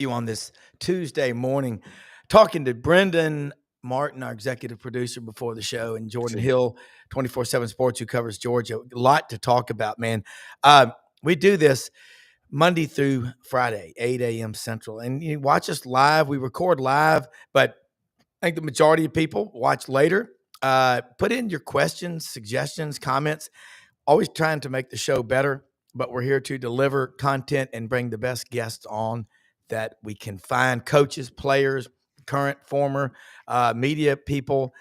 You on this Tuesday morning, talking to Brendan Martin, our executive producer before the show, and Jordan Hill, 24/7 Sports, who covers Georgia. A lot to talk about, man. We do this Monday through Friday, 8 a.m. Central. And you watch us live. We record live, but I think the majority of people watch later. Put in your questions, suggestions, comments. Always trying to make the show better, but we're here to deliver content and bring the best guests on that we can find. Coaches, players, current, former, media people,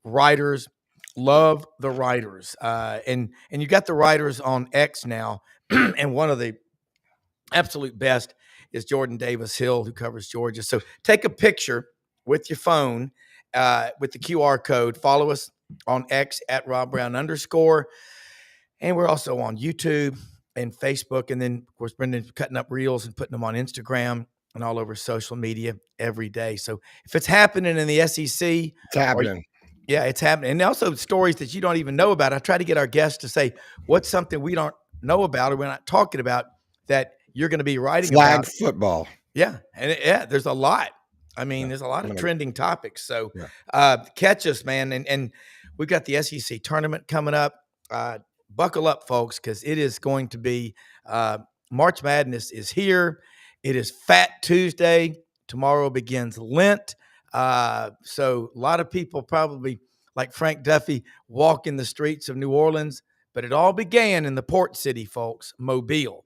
writers. Love the writers. And you got the writers on X now. And one of the absolute best is Jordan Davis Hill, who covers Georgia. So take a picture with your phone with the QR code. Follow us on X at Rob Brown _. And we're also on YouTube and Facebook. And then, of course, Brendan's cutting up reels and putting them on Instagram and all over social media every day. So if it's happening in the SEC, it's happening. It's happening. And also stories that you don't even know about. I try to get our guests to say, what's something we don't know about or we're not talking about that you're going to be writing Flag about. football. Yeah. And there's a lot. I mean, there's a lot of trending topics. So catch us, man. And we've got the SEC tournament coming up. Buckle up, folks, because it is going to be March Madness is here. It is Fat Tuesday. Tomorrow begins Lent. So a lot of people probably, like Frank Duffy, walk in the streets of New Orleans. But it all began in the port city, folks, Mobile.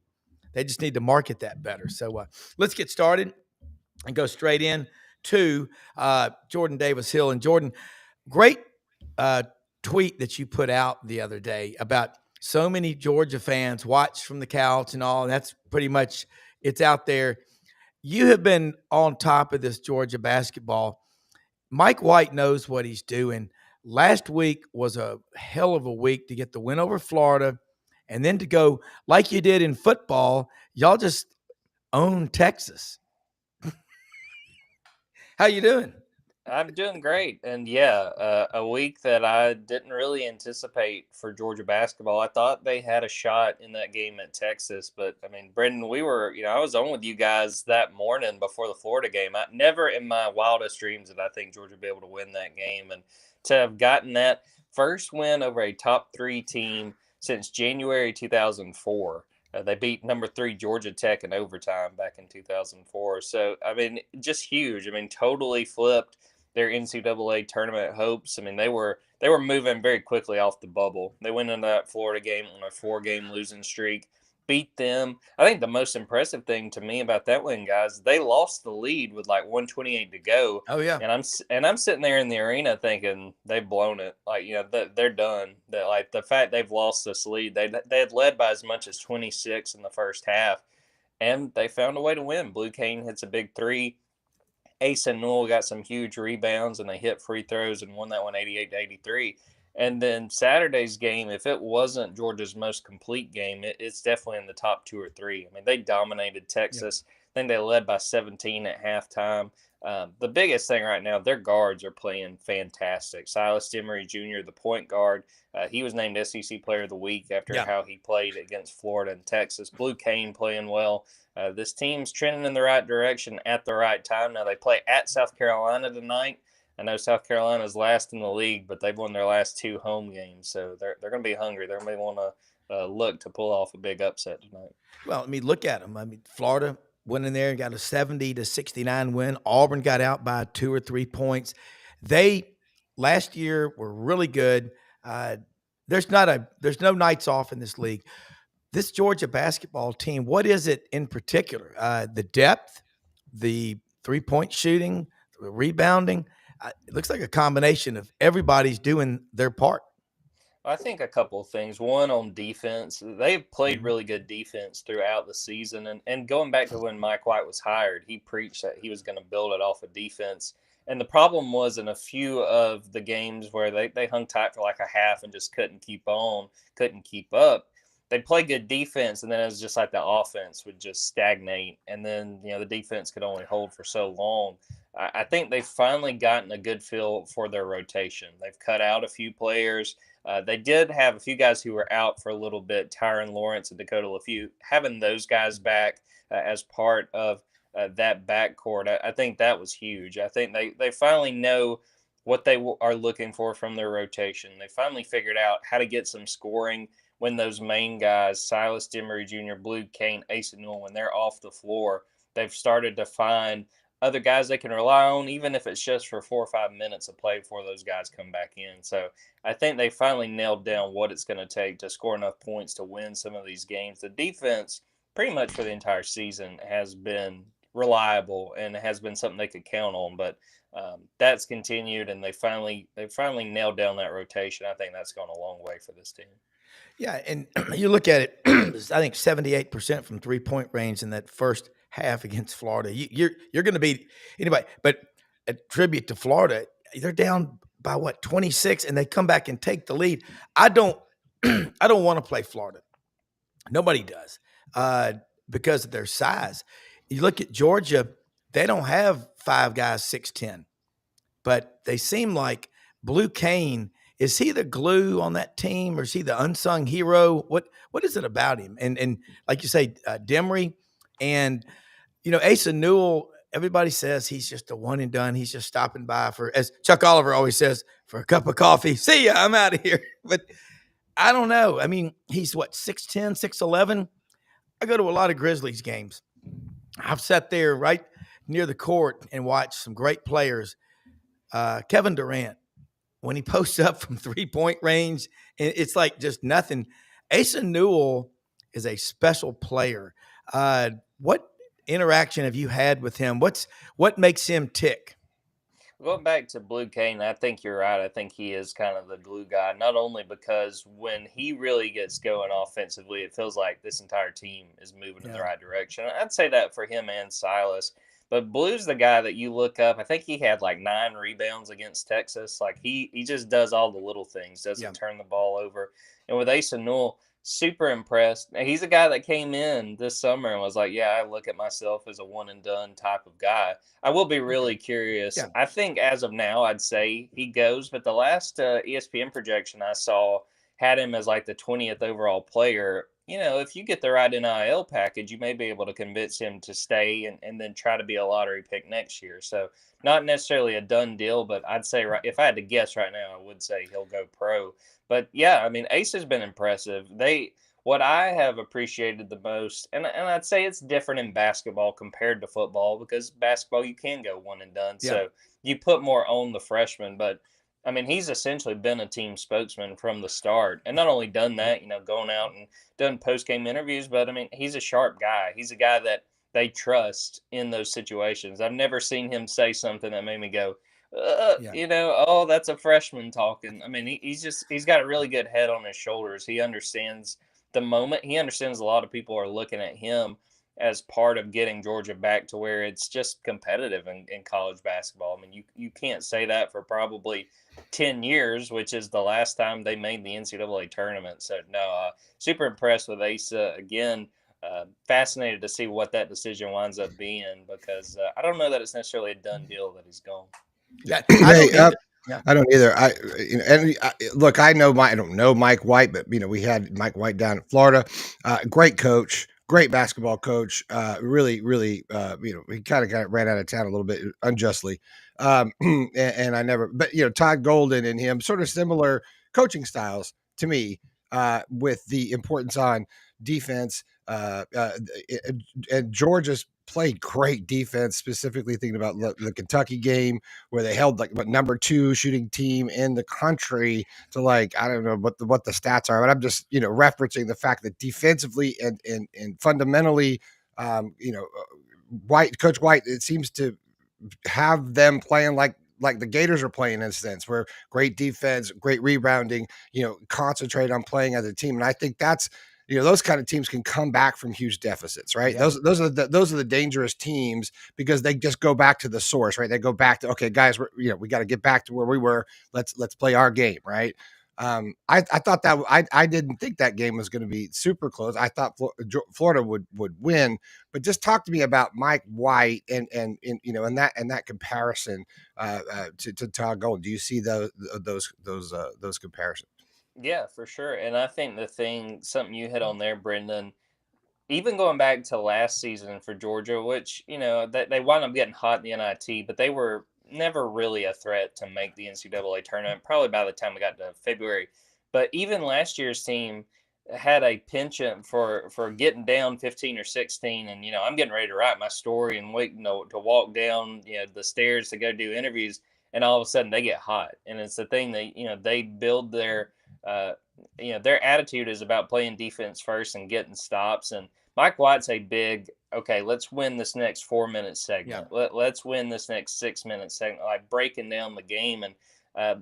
They just need to market that better. So let's get started and go straight in to Jordan Davis Hill. And Jordan, great tweet that you put out the other day about so many Georgia fans watch from the couch and all, and that's pretty much, it's out there. You have been on top of this Georgia basketball. Mike White knows what he's doing. Last week was a hell of a week to get the win over Florida, and then to go like you did in football. Y'all just own Texas. How you doing? I'm doing great. And a week that I didn't really anticipate for Georgia basketball. I thought they had a shot in that game at Texas. But, I mean, Brendan, I was on with you guys that morning before the Florida game. I never in my wildest dreams did I think Georgia would be able to win that game. And to have gotten that first win over a top 3 team since January 2004. They beat number 3 Georgia Tech in overtime back in 2004. So, I mean, just huge. I mean, totally flipped their NCAA tournament hopes. I mean, they were moving very quickly off the bubble. They went into that Florida game on a 4-game losing streak, beat them. I think the most impressive thing to me about that win, guys, they lost the lead with like 128 to go. Oh yeah. And I'm sitting there in the arena thinking they've blown it. Like, they're done. That, like, the fact they've lost this lead, they had led by as much as 26 in the first half, and they found a way to win. Blue Cane hits a big 3. Ace and Newell got some huge rebounds, and they hit free throws and won that one 88-83. And then Saturday's game, if it wasn't Georgia's most complete game, it's definitely in the top 2 or 3. I mean, they dominated Texas. Yeah. I think they led by 17 at halftime. The biggest thing right now, their guards are playing fantastic. Silas Demery Jr., the point guard, he was named SEC Player of the Week after how he played against Florida and Texas. Blue Cane playing well. This team's trending in the right direction at the right time. Now they play at South Carolina tonight. I know South Carolina's last in the league, but they've won their last 2 home games, so they're going to be hungry. They're going to want to look to pull off a big upset tonight. Well, I mean, look at them. I mean, Florida went in there and got a 70-69 win. Auburn got out by 2 or 3 points. They last year were really good. There's no nights off in this league. This Georgia basketball team, what is it in particular? The depth, the 3-point shooting, the rebounding. It looks like a combination of everybody's doing their part. I think a couple of things. One, on defense. They've played really good defense throughout the season. And going back to when Mike White was hired, he preached that he was going to build it off of defense. And the problem was in a few of the games where they hung tight for like a half and just couldn't keep up. They'd play good defense, and then it was just like the offense would just stagnate. And then, the defense could only hold for so long. I think they've finally gotten a good feel for their rotation. They've cut out a few players. They did have a few guys who were out for a little bit, Tyron Lawrence and Dakota LaFew. Having those guys back as part of that backcourt. I think that was huge. I think they finally know what they are looking for from their rotation. They finally figured out how to get some scoring when those main guys, Silas Demery Jr., Blue Kane, Asa Newell, when they're off the floor, they've started to find other guys they can rely on, even if it's just for 4 or 5 minutes of play before those guys come back in. So I think they finally nailed down what it's going to take to score enough points to win some of these games. The defense, pretty much for the entire season, has been reliable and has been something they could count on. But that's continued, and they finally nailed down that rotation. I think that's gone a long way for this team. Yeah, and you look at it, I think 78% from 3-point range in that first half against Florida. You're going to beat anybody, but a tribute to Florida, they're down by what 26, and they come back and take the lead. I don't, I don't want to play Florida. Nobody does, because of their size. You look at Georgia; they don't have 5 guys 6'10", but they seem like Blue Kane. Is he the glue on that team, or is he the unsung hero? What is it about him? And like you say, Demery, and Asa Newell. Everybody says he's just a one and done. He's just stopping by for, as Chuck Oliver always says, for a cup of coffee. See ya, I'm out of here. But I don't know. I mean, he's what, 6'10", 6'11"? I go to a lot of Grizzlies games. I've sat there right near the court and watched some great players. Kevin Durant, when he posts up from 3-point range, it's like just nothing. Asa Newell is a special player. What interaction have you had with him? What makes him tick? Going back to Blue Kane, I think you're right. I think he is kind of the glue guy, not only because when he really gets going offensively, it feels like this entire team is moving in the Yeah, right direction. I'd say that for him and Silas. But Blue's the guy that you look up. I think he had like 9 rebounds against Texas. Like he just does all the little things, yeah, doesn't turn the ball over. And with Asa Newell, super impressed. Now, he's a guy that came in this summer and was like, "Yeah, I look at myself as a one and done type of guy." I will be okay, really curious. yeah, I think as of now, I'd say he goes, but the last ESPN projection I saw had him as like the 20th overall player. If you get the right NIL package, you may be able to convince him to stay and then try to be a lottery pick next year. So, not necessarily a done deal, but I'd say if I had to guess right now, I would say he'll go pro. But yeah, I mean, Ace has been impressive. What I have appreciated the most, and I'd say it's different in basketball compared to football, because basketball you can go one and done, yeah, so you put more on the freshman. But I mean, he's essentially been a team spokesman from the start, and not only done that, going out and done post game interviews, but I mean, he's a sharp guy. He's a guy that they trust in those situations. I've never seen him say something that made me go, yeah, oh, that's a freshman talking. I mean, he's got a really good head on his shoulders. He understands the moment. He understands a lot of people are looking at him as part of getting Georgia back to where it's just competitive in college basketball. I mean, you can't say that for probably 10 years, which is the last time they made the NCAA tournament. So, no, super impressed with Asa. Again, fascinated to see what that decision winds up being, because I don't know that it's necessarily a done deal that he's gone. yeah. I Hey, don't either. Yeah, I don't either. Look, I don't know Mike White, but we had Mike White down in Florida. Great coach, great basketball coach. Really, really, he kind of ran out of town a little bit unjustly. And I never, but Todd Golden and him sort of similar coaching styles to me, with the importance on defense. And Georgia's played great defense, specifically thinking about the Kentucky game, where they held like number 2 shooting team in the country to, like, I don't know what the stats are, but I'm just referencing the fact that defensively and fundamentally, Coach White, it seems to have them playing like the Gators are playing, in a sense, where great defense, great rebounding, concentrate on playing as a team. And I think that's, those kind of teams can come back from huge deficits, right? yeah, Those are the dangerous teams, because they just go back to the source, right? They go back to, okay, guys, we got to get back to where we were. Let's play our game, right? I thought that I didn't think that game was going to be super close. I thought Florida would win, but just talk to me about Mike White and that comparison to Todd Golden. Do you see those comparisons? Yeah, for sure. And I think something you hit on there, Brendan, even going back to last season for Georgia, which, they wound up getting hot in the NIT, but they were never really a threat to make the NCAA tournament, probably by the time we got to February. But even last year's team had a penchant for getting down 15 or 16, and I'm getting ready to write my story and waiting to walk down the stairs to go do interviews, and all of a sudden they get hot, and it's the thing that they build uh, their attitude is about playing defense first and getting stops. And Mike White's a big, okay, let's win this next 4-minute segment. Let's win this next 6-minute segment, like breaking down the game. And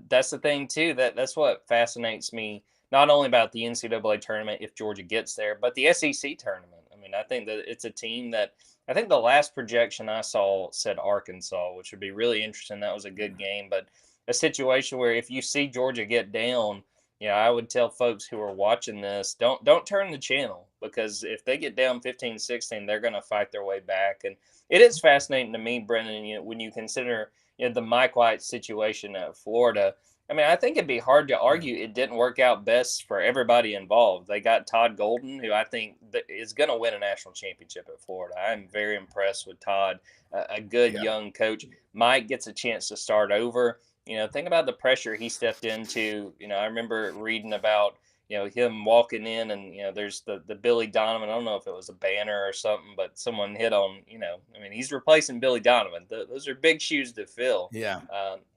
that's the thing too. That's what fascinates me, not only about the NCAA tournament if Georgia gets there, but the SEC tournament. I mean, I think that it's a team that I think the last projection I saw said Arkansas, which would be really interesting. That was a good game, but a situation where if you see Georgia get down, I would tell folks who are watching this, don't turn the channel, because if they get down 15-16, they're going to fight their way back. And it is fascinating to me, Brendan, when you consider the Mike White situation at Florida. I mean, I think it'd be hard to argue it didn't work out best for everybody involved. They got Todd Golden, who I think is going to win a national championship at Florida. I'm very impressed with Todd, a good young coach. Mike gets a chance to start over. Think about the pressure he stepped into. I remember reading about, him walking in and, there's the Billy Donovan. I don't know if it was a banner or something, but someone hit on, I mean, he's replacing Billy Donovan. Those are big shoes to fill. Yeah.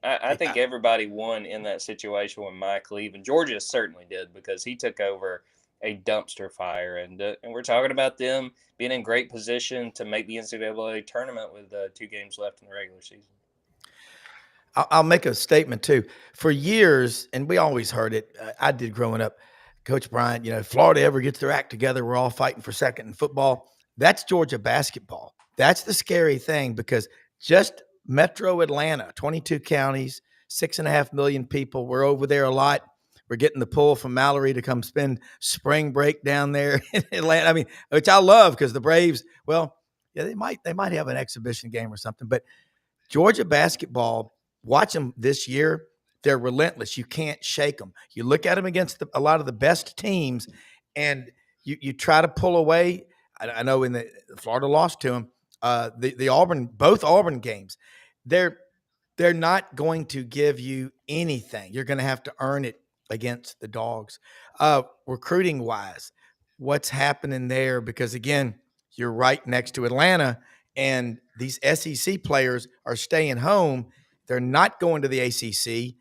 I think everybody won in that situation when Mike leave, and Georgia certainly did, because he took over a dumpster fire. And we're talking about them being in great position to make the NCAA tournament with 2 games left in the regular season. I'll make a statement too. For years, and we always heard it, I did growing up, Coach Bryant, if Florida ever gets their act together, we're all fighting for second in football. That's Georgia basketball. That's the scary thing, because just Metro Atlanta, 22 counties, 6.5 million people. We're over there a lot. We're getting the pull from Mallory to come spend spring break down there in Atlanta. I mean, which I love, because the Braves, well, yeah, they might have an exhibition game or something, but Georgia basketball, watch them this year. They're relentless. You can't shake them. You look at them against a lot of the best teams, and you try to pull away. I know in the Florida lost to them. The Auburn, both Auburn games, they're not going to give you anything. You're going to have to earn it against the Dogs. Recruiting wise, what's happening there? Because again, you're right next to Atlanta, and these SEC players are staying home. They're not going to the ACC,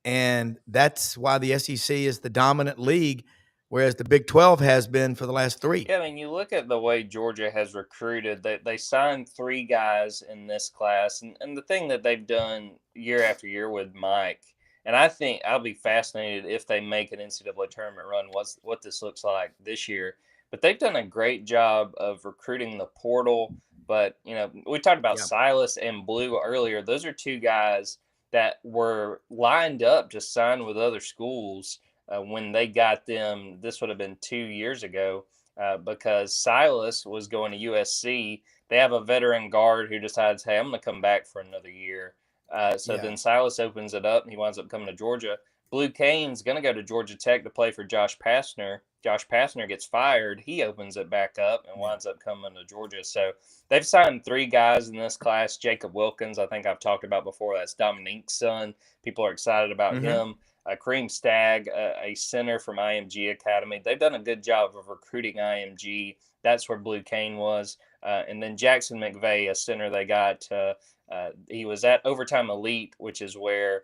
and that's why the SEC is the dominant league, whereas the Big 12 has been for the last 3. Yeah, I mean, you look at the way Georgia has recruited. They signed 3 guys in this class, and the thing that they've done year after year with Mike, and I think I'll be fascinated if they make an NCAA tournament run, what this looks like this year. But they've done a great job of recruiting the portal. But, we talked about Silas and Blue earlier. Those are 2 guys that were lined up to sign with other schools when they got them. This would have been 2 years ago, because Silas was going to USC. They have a veteran guard who decides, hey, I'm going to come back for another year. Then Silas opens it up, and he winds up coming to Georgia. Blue Kane's going to go to Georgia Tech to play for Josh Pastner. Josh Pastner gets fired. He opens it back up and winds up coming to Georgia. So they've signed 3 guys in this class. Jacob Wilkins, I think I've talked about before. That's Dominique's son. People are excited about him. Kareem Stagg, a center from IMG Academy. They've done a good job of recruiting IMG. That's where Blue Kane was. And then Jackson McVeigh, a center they got. He was at Overtime Elite, which is where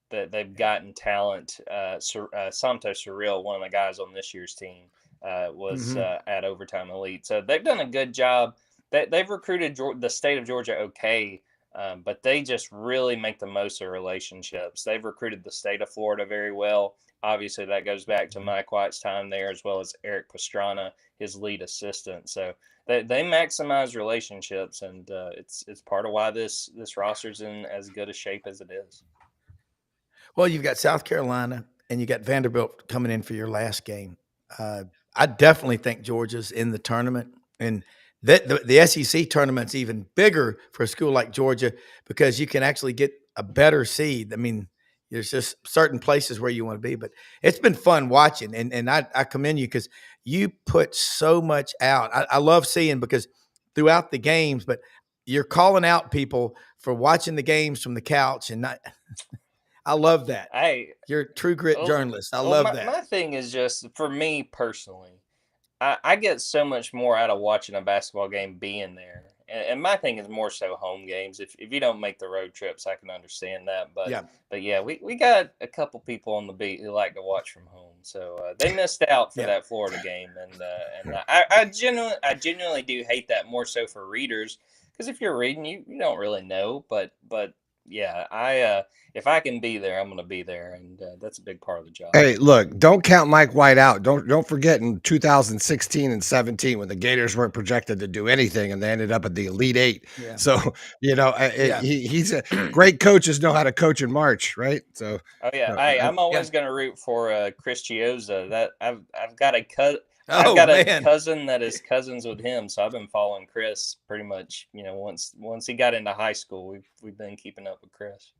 they've gotten talent. Santos Surreal, one of the guys on this year's team, was at Overtime Elite. So they've done a good job. They've recruited the state of Georgia okay, but they just really make the most of relationships. They've recruited the state of Florida very well. Obviously, that goes back to Mike White's time there, as well as Eric Pastrana, his lead assistant. So they maximize relationships, and it's part of why this roster's in as good a shape as it is. Well, you've got South Carolina, and you got Vanderbilt coming in for your last game. I definitely think Georgia's in the tournament, and the SEC tournament's even bigger for a school like Georgia, because you can actually get a better seed. I mean, there's just certain places where you want to be, but it's been fun watching, and I commend you, because you put so much out. I love seeing because throughout the games, but you're calling out people for watching the games from the couch and not. I love that. You're a true grit journalist. I love that. My thing is just for me personally. I get so much more out of watching a basketball game being there. And my thing is more so home games. If you don't make the road trips, I can understand that. But yeah, we got a couple people on the beat who like to watch from home. So they missed out for that Florida game. And I genuinely do hate that more so for readers. Because if you're reading, you don't really know. But yeah, if I can be there, I'm going to be there, and that's a big part of the job. Hey, look, don't count Mike White out. Don't forget in 2016 and 17 when the Gators weren't projected to do anything and they ended up at the Elite Eight. Yeah. So he's a great coaches know how to coach in March, right? So hey, I'm always going to root for Chris Chiozza. That I've got a cousin that is cousins with him, so I've been following Chris pretty much. Once he got into high school, we've been keeping up with Chris.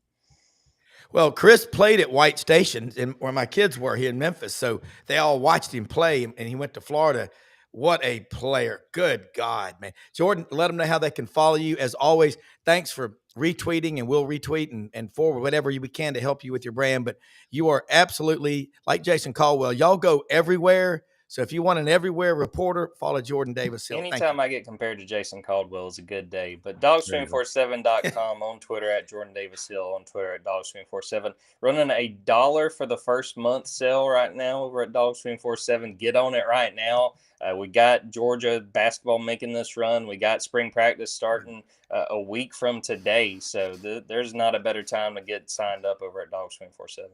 Well, Chris played at White Station where my kids were here in Memphis, so they all watched him play, and he went to Florida. What a player. Good God, man. Jordan, let them know how they can follow you. As always, thanks for retweeting, and we'll retweet and forward whatever we can to help you with your brand. But you are absolutely, like Jason Caldwell, y'all go everywhere. So if you want an everywhere reporter, follow Jordan Davis Hill. Anytime I get compared to Jason Caldwell is a good day. But dogs247.com on Twitter at Jordan Davis Hill, on Twitter at dogs247. Running $1 for the first month sale right now over at dogs247. Get on it right now. We got Georgia basketball making this run. We got spring practice starting a week from today. So there's not a better time to get signed up over at dogs247.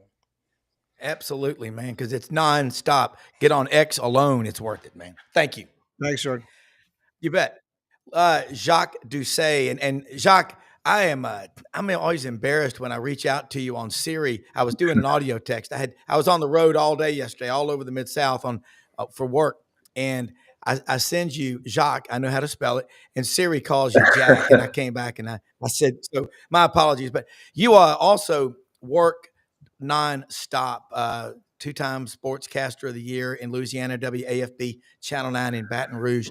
Absolutely, man, because it's nonstop. Get on X alone. It's worth it, man. Thank you. Thanks, Jordan. You bet. Jacques Doucet. And Jacques, I'm always embarrassed when I reach out to you on Siri. I was doing an audio text. I was on the road all day yesterday, all over the Mid-South for work. And I send you Jacques. I know how to spell it. And Siri calls you Jack. And I came back and I said, so my apologies. But you also work nonstop, 2-time sportscaster of the year in Louisiana, WAFB Channel 9 in Baton Rouge.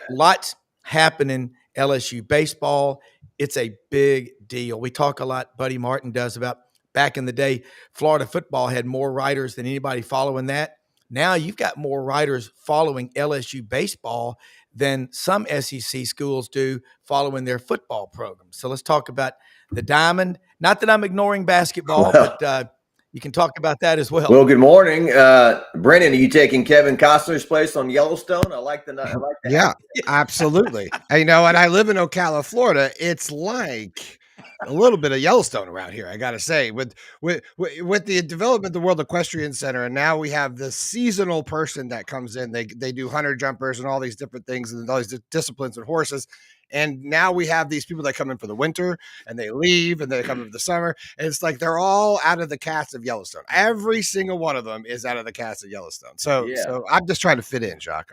Lots happening. LSU baseball. It's a big deal. We talk a lot, Buddy Martin does, about back in the day, Florida football had more writers than anybody following that. Now you've got more writers following LSU baseball than some SEC schools do following their football programs. So let's talk about the Diamond. Not that I'm ignoring basketball, but you can talk about that as well. Well, good morning. Brennan, are you taking Kevin Costner's place on Yellowstone? I like that. Yeah, absolutely. And I live in Ocala, Florida. It's like a little bit of Yellowstone around here, I got to say, with the development of the World Equestrian Center. And now we have this seasonal person that comes in. They do hunter jumpers and all these different things and all these disciplines with horses. And now we have these people that come in for the winter and they leave and they come in for the summer. And it's like they're all out of the cast of Yellowstone. Every single one of them is out of the cast of Yellowstone. So I'm just trying to fit in, Jacques.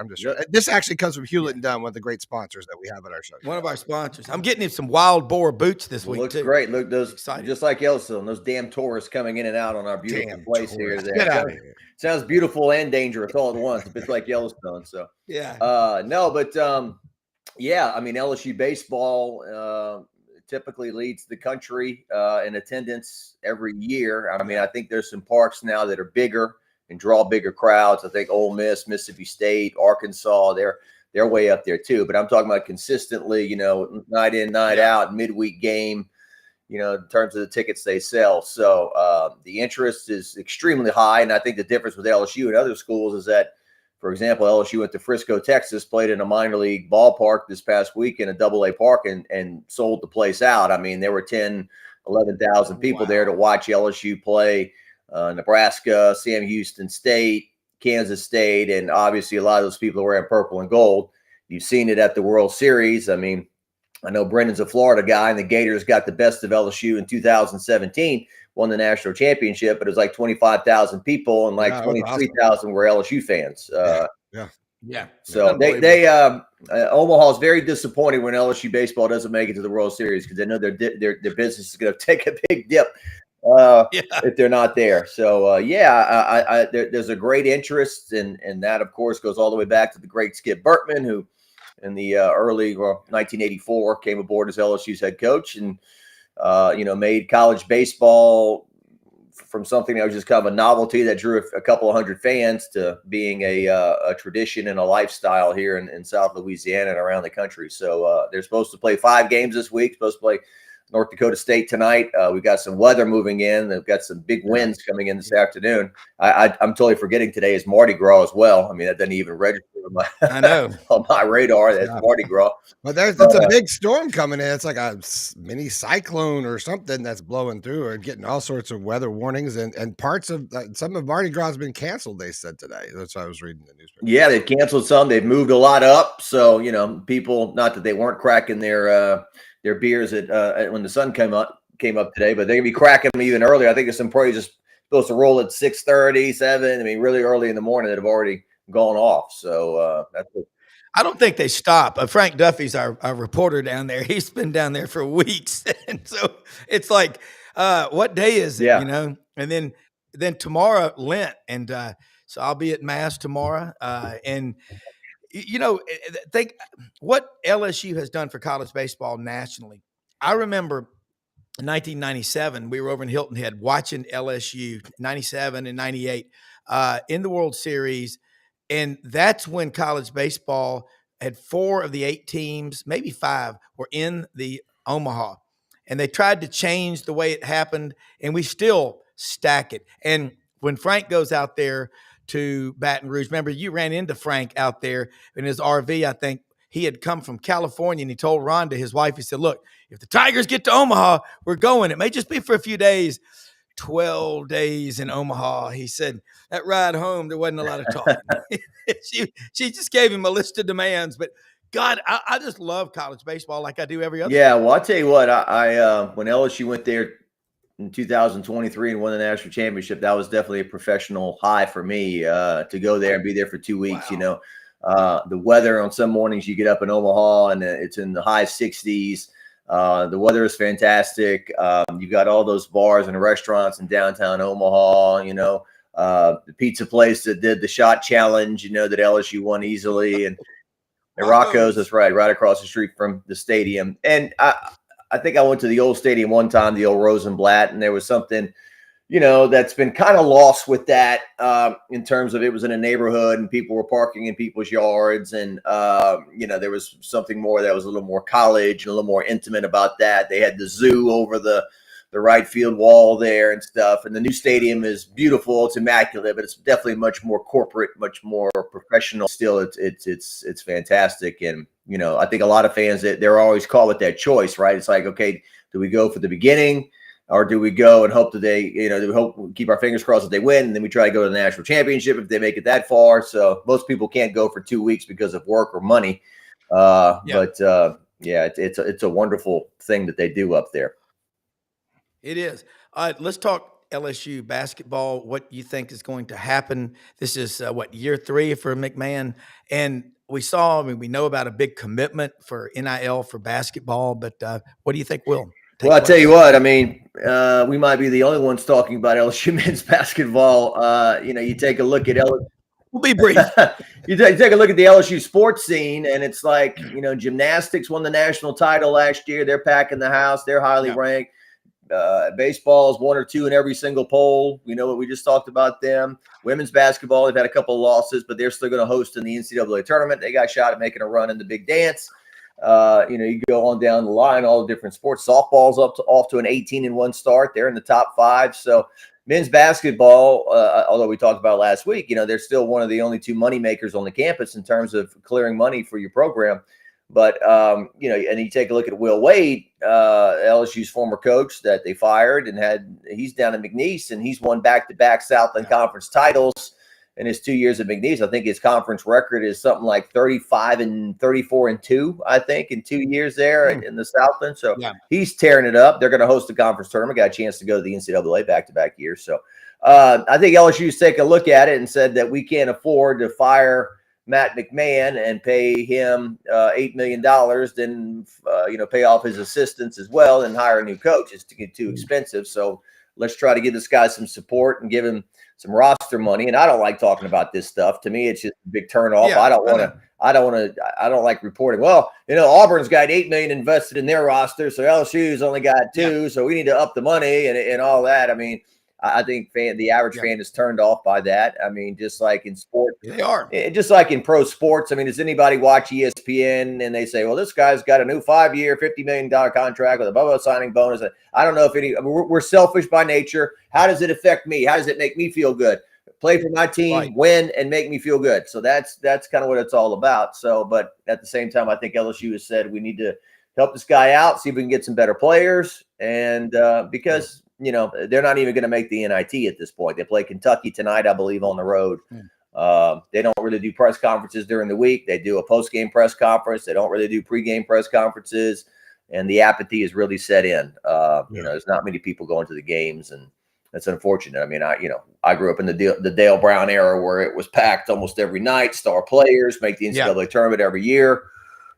This actually comes from Hewlett and Dunn, one of the great sponsors that we have at our show. One of our sponsors. I'm getting him some wild boar boots this week. Looks great. Look, those just like Yellowstone, those damn tourists coming in and out on our beautiful place here. Get out of here. Sounds beautiful and dangerous all at once. If it's like Yellowstone. So yeah, I mean, LSU baseball typically leads the country in attendance every year. I mean, I think there's some parks now that are bigger and draw bigger crowds. I think Ole Miss, Mississippi State, Arkansas, they're way up there too. But I'm talking about consistently, night in, night out, midweek game, in terms of the tickets they sell. So the interest is extremely high. And I think the difference with LSU and other schools is that, for example, LSU went to Frisco, Texas, played in a minor league ballpark this past week in a AA park and sold the place out. I mean, there were 10, 11,000 people there to watch LSU play Nebraska, Sam Houston State, Kansas State, and obviously a lot of those people are wearing purple and gold. You've seen it at the World Series. I mean, I know Brendan's a Florida guy, and the Gators got the best of LSU in 2017. Won the national championship, but it was like 25,000 people and like 23,000 were LSU fans. So Omaha is very disappointed when LSU baseball doesn't make it to the World Series because they know their business is going to take a big dip if they're not there. So there's a great interest, and that of course goes all the way back to the great Skip Bertman, who in the early 1984 came aboard as LSU's head coach, and made college baseball from something that was just kind of a novelty that drew a couple of hundred fans to being a tradition and a lifestyle here in South Louisiana and around the country. So they're supposed to play 5 games this week, supposed to play North Dakota State tonight. We've got some weather moving in. They've got some big winds coming in this afternoon. I'm totally forgetting today is Mardi Gras as well. I mean, that doesn't even register I know on my radar. That's Mardi Gras. Well, it's a big storm coming in. It's like a mini cyclone or something that's blowing through, or getting all sorts of weather warnings, and parts of some of Mardi Gras has been canceled, they said today. That's what I was reading in the newspaper. Yeah, they've canceled some. They've moved a lot up. So, people, not that they weren't cracking their beers at when the sun came up today, but they're gonna be cracking them even earlier. I think there's some parties just supposed to roll at 6:30, 7. I mean, really early in the morning that have already gone off. So that's what. I don't think they stop. Frank Duffy's our reporter down there. He's been down there for weeks, and so it's like, what day is it? Yeah. And then tomorrow Lent, and so I'll be at Mass tomorrow. And think what LSU has done for college baseball nationally. I remember in 1997, we were over in Hilton Head watching LSU 97 and 98 in the World Series. And that's when college baseball had 4 of the 8 teams, maybe 5, were in the Omaha. And they tried to change the way it happened, and we still stack it. And when Frank goes out there to Baton Rouge, remember you ran into Frank out there in his RV. I think he had come from California, and he told Rhonda, his wife, he said, look, if the Tigers get to Omaha, we're going. It may just be for a few days. 12 days in Omaha. He said that ride home, there wasn't a lot of talking. she just gave him a list of demands. But God, I just love college baseball like I do every other. Yeah, well, I'll tell you what, I when LSU went there in 2023 and won the national championship, that was definitely a professional high for me to go there and be there for 2 weeks. Wow. The weather on some mornings you get up in Omaha and it's in the high 60s. The weather is fantastic. You got all those bars and restaurants in downtown Omaha, the pizza place that did the shot challenge, that LSU won easily. And Rocco's, that's right across the street from the stadium. And I think I went to the old stadium one time, the old Rosenblatt, and there was something, that's been kind of lost with that in terms of it was in a neighborhood and people were parking in people's yards. And, there was something more that was a little more college and a little more intimate about that. They had the zoo over the right field wall there and stuff. And the new stadium is beautiful. It's immaculate, but it's definitely much more corporate, much more professional. Still, it's fantastic. And, I think a lot of fans, they're always caught with that choice, right? It's like, okay, do we go for the beginning? Or do we go and hope that do we hope keep our fingers crossed that they win, and then we try to go to the national championship if they make it that far? So most people can't go for 2 weeks because of work or money. But it's a wonderful thing that they do up there. It is. All right, let's talk LSU basketball. What you think is going to happen? This is year 3 for McMahon, and we know about a big commitment for NIL for basketball, but what do you think will? Well, I'll tell you what, I mean, we might be the only ones talking about LSU men's basketball. You take a look at LSU. We'll be brief. You take a look at the LSU sports scene, and it's like, gymnastics won the national title last year. They're packing the house. They're highly ranked. Baseball is 1 or 2 in every single poll. We just talked about them. Women's basketball, they've had a couple of losses, but they're still going to host in the NCAA tournament. They got a shot at making a run in the big dance. You go on down the line, all the different sports. Softball's off to an 18-1 start. They're in the top 5. So men's basketball, although we talked about last week, they're still one of the only 2 money makers on the campus in terms of clearing money for your program. But, and you take a look at Will Wade, LSU's former coach that they fired, and he's down in McNeese, and he's won back-to-back Southland Conference titles in his 2 years at McNeese. I think his conference record is something like 35 and 34 and 2, I think, in 2 years there in the Southland. So he's tearing it up. They're going to host a conference tournament, got a chance to go to the NCAA back-to-back years. So I think LSU's taken a look at it and said that we can't afford to fire Matt McMahon and pay him $8 million, then pay off his assistants as well and hire a new coach. It's to get too expensive. So let's try to give this guy some support and give him some roster money. And I don't like talking about this stuff. To me, it's just a big turnoff. Yeah, I don't like reporting. Well, Auburn's got $8 million invested in their roster, so LSU's only got $2 million, so we need to up the money and all that. I mean, I think the average fan is turned off by that. I mean, just like in sport, they are. Just like in pro sports. I mean, does anybody watch ESPN and they say, well, this guy's got a new 5-year, $50 million contract with a bubble signing bonus? I don't know if we're selfish by nature. How does it affect me? How does it make me feel good? Play for my team, win, and make me feel good. So that's kind of what it's all about. So, but at the same time, I think LSU has said we need to help this guy out, see if we can get some better players. And because they're not even going to make the NIT at this point. They play Kentucky tonight, I believe, on the road. They don't really do press conferences during the week. They do a post-game press conference. They don't really do pre-game press conferences. And the apathy is really set in. There's not many people going to the games, and that's unfortunate. I mean, I grew up in the Dale Brown era where it was packed almost every night. Star players make the NCAA tournament every year.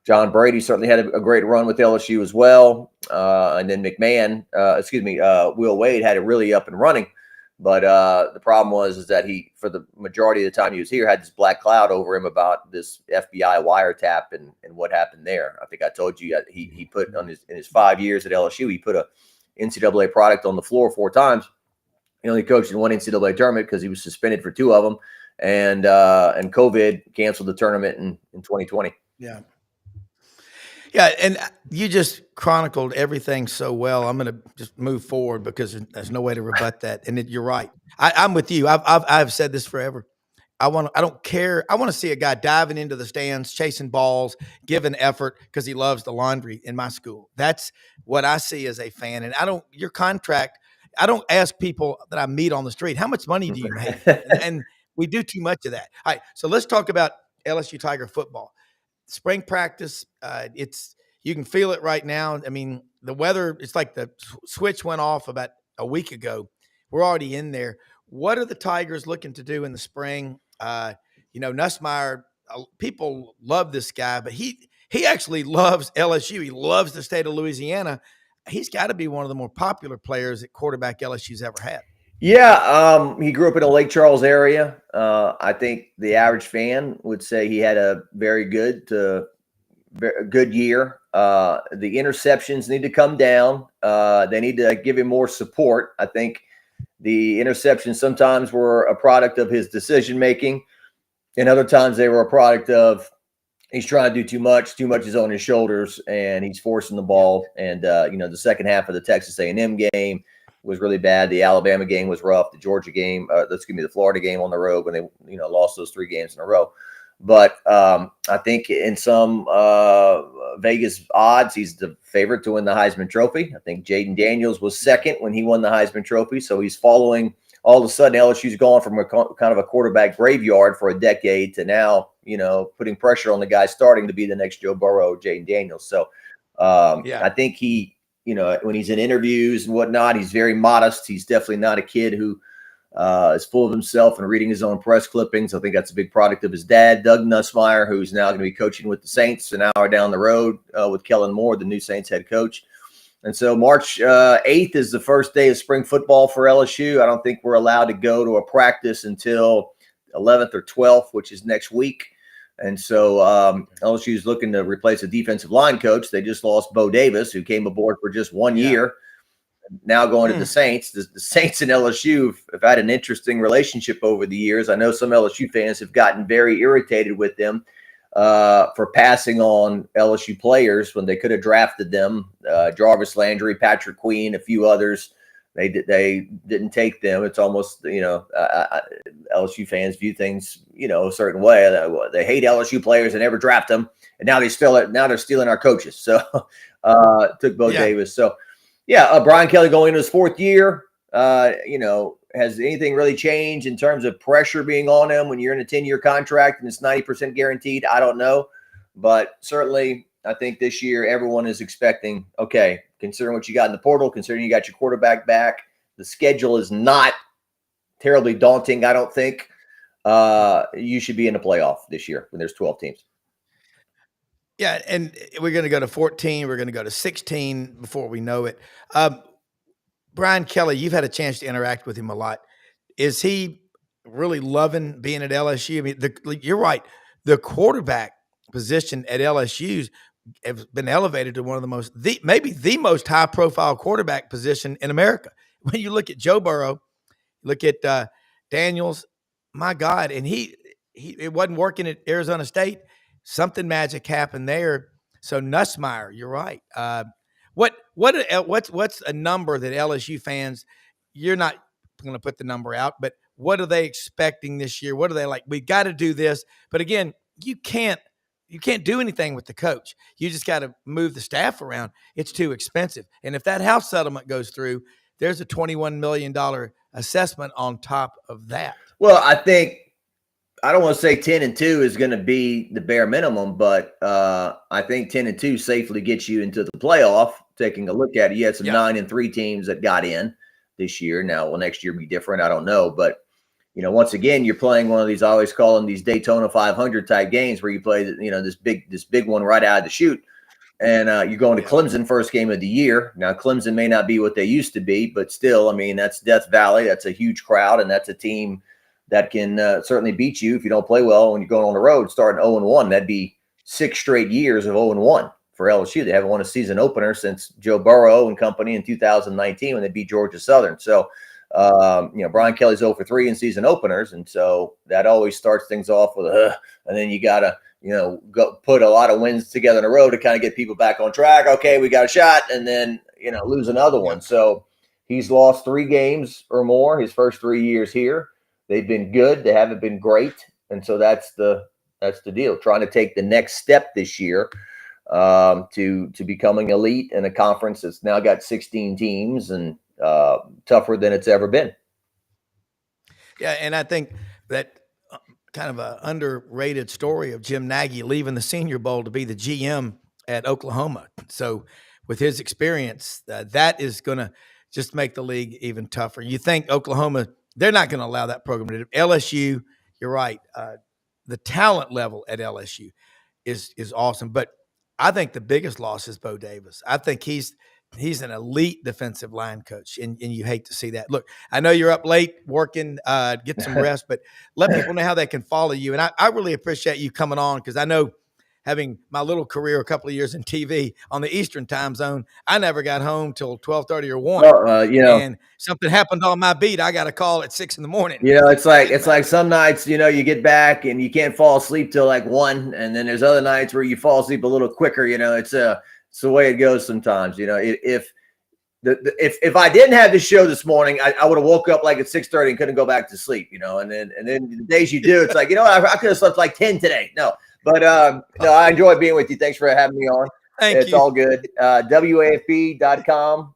John Brady certainly had a great run with LSU as well. And then Will Wade had it really up and running. But the problem was that he, for the majority of the time he was here, had this black cloud over him about this FBI wiretap and what happened there. I think I told you he put in his 5 years at LSU, he put a NCAA product on the floor 4 times. He only coached in 1 NCAA tournament because he was suspended for 2 of them. And COVID canceled the tournament in 2020. Yeah. Yeah, and you just chronicled everything so well. I'm going to just move forward because there's no way to rebut that. And you're right. I'm with you. I've said this forever. I don't care. I want to see a guy diving into the stands, chasing balls, giving effort because he loves the laundry in my school. That's what I see as a fan. And your contract, I don't ask people that I meet on the street, how much money do you make? And we do too much of that. All right, so let's talk about LSU Tiger football. Spring practice, you can feel it right now. I mean, the weather, it's like the switch went off about a week ago. We're already in there. What are the Tigers looking to do in the spring? Nussmeier, people love this guy, but he actually loves LSU. He loves the state of Louisiana. He's got to be one of the more popular players at quarterback LSU's ever had. Yeah, he grew up in the Lake Charles area. I think the average fan would say he had a very good year. The interceptions need to come down. They need to give him more support. I think the interceptions sometimes were a product of his decision making, and other times they were a product of he's trying to do too much is on his shoulders, and he's forcing the ball. And the second half of the Texas A&M game was really bad. The Alabama game was rough. The Georgia game, the Florida game on the road when they, lost those 3 games in a row. But I think in some Vegas odds, he's the favorite to win the Heisman Trophy. I think Jaden Daniels was second when he won the Heisman Trophy. So he's following. All of a sudden, LSU's gone from a kind of a quarterback graveyard for a decade to now, putting pressure on the guy starting to be the next Joe Burrow, Jaden Daniels. So I think he, when he's in interviews and whatnot, he's very modest. He's definitely not a kid who is full of himself and reading his own press clippings. I think that's a big product of his dad, Doug Nussmeier, who's now going to be coaching with the Saints an hour down the road with Kellen Moore, the new Saints head coach. And so March 8th is the first day of spring football for LSU. I don't think we're allowed to go to a practice until 11th or 12th, which is next week. And so LSU is looking to replace a defensive line coach. They just lost Bo Davis, who came aboard for just 1 year. Now going to the Saints. The Saints and LSU have had an interesting relationship over the years. I know some LSU fans have gotten very irritated with them for passing on LSU players when they could have drafted them. Jarvis Landry, Patrick Queen, a few others. They didn't take them. It's almost, LSU fans view things, a certain way. They hate LSU players and never draft them. And now they're stealing our coaches. So took Bo Davis. So Brian Kelly going into his 4th year. Has anything really changed in terms of pressure being on him when you're in a 10-year contract and it's 90% guaranteed? I don't know. But certainly I think this year everyone is expecting, okay, considering what you got in the portal, considering you got your quarterback back, the schedule is not terribly daunting, I don't think. You should be in the playoff this year when there's 12 teams. Yeah, and we're going to go to 14. We're going to go to 16 before we know it. Brian Kelly, you've had a chance to interact with him a lot. Is he really loving being at LSU? I mean, you're right. The quarterback position at LSU has been elevated to one of maybe the most high profile quarterback position in America. When you look at Joe Burrow, look at Daniels, my God, and it wasn't working at Arizona State. Something magic happened there. So Nussmeier, you're right. What's a number that LSU fans? You're not going to put the number out, but what are they expecting this year? What are they like? We got to do this, but again, you can't do anything with the coach. You just got to move the staff around. It's too expensive, and if that house settlement goes through, there's a $21 million assessment on top of that. Well, I think I don't want to say 10-2 is going to be the bare minimum, but I think 10-2 safely gets you into the playoff. Taking a look at it, you had some 9-3 teams that got in this year. Now, will next year be different? I don't know, but once again, you're playing one of these. I always call them these Daytona 500 type games where you play, this big one right out of the chute, and you're going to Clemson first game of the year. Now, Clemson may not be what they used to be, but still, I mean, that's Death Valley. That's a huge crowd, and that's a team that can certainly beat you if you don't play well when you're going on the road, starting 0-1. That'd be 6 straight years of 0-1 for LSU. They haven't won a season opener since Joe Burrow and company in 2019 when they beat Georgia Southern. So, Brian Kelly's 0-3 in season openers, and so that always starts things off with and then you got to go put a lot of wins together in a row to kind of get people back on track. Okay, we got a shot, and then lose another one. So he's lost 3 games or more his first 3 years here. They've been good. They haven't been great. And so that's the deal. Trying to take the next step this year to becoming elite in a conference that's now got 16 teams and tougher than it's ever been. Yeah, and I think that kind of an underrated story of Jim Nagy leaving the Senior Bowl to be the GM at Oklahoma. So with his experience, that is going to just make the league even tougher. You think Oklahoma – they're not going to allow that program to do. LSU, you're right. The talent level at LSU is awesome. But I think the biggest loss is Bo Davis. I think he's an elite defensive line coach, and you hate to see that. Look, I know you're up late working, get some rest, but let people know how they can follow you. And I really appreciate you coming on because I know having my little career a couple of years in TV on the Eastern time zone, I never got home till 12:30 or 1. And something happened on my beat. I got a call at 6 a.m. It's like some nights, you get back and you can't fall asleep till like 1. And then there's other nights where you fall asleep a little quicker. It's the way it goes sometimes. If I didn't have this show this morning, I would have woke up like at 6:30 and couldn't go back to sleep, and then the days you do, it's like, I could have slept like 10 today. No. But no, I enjoyed being with you. Thanks for having me on. It's all good. WAFB.com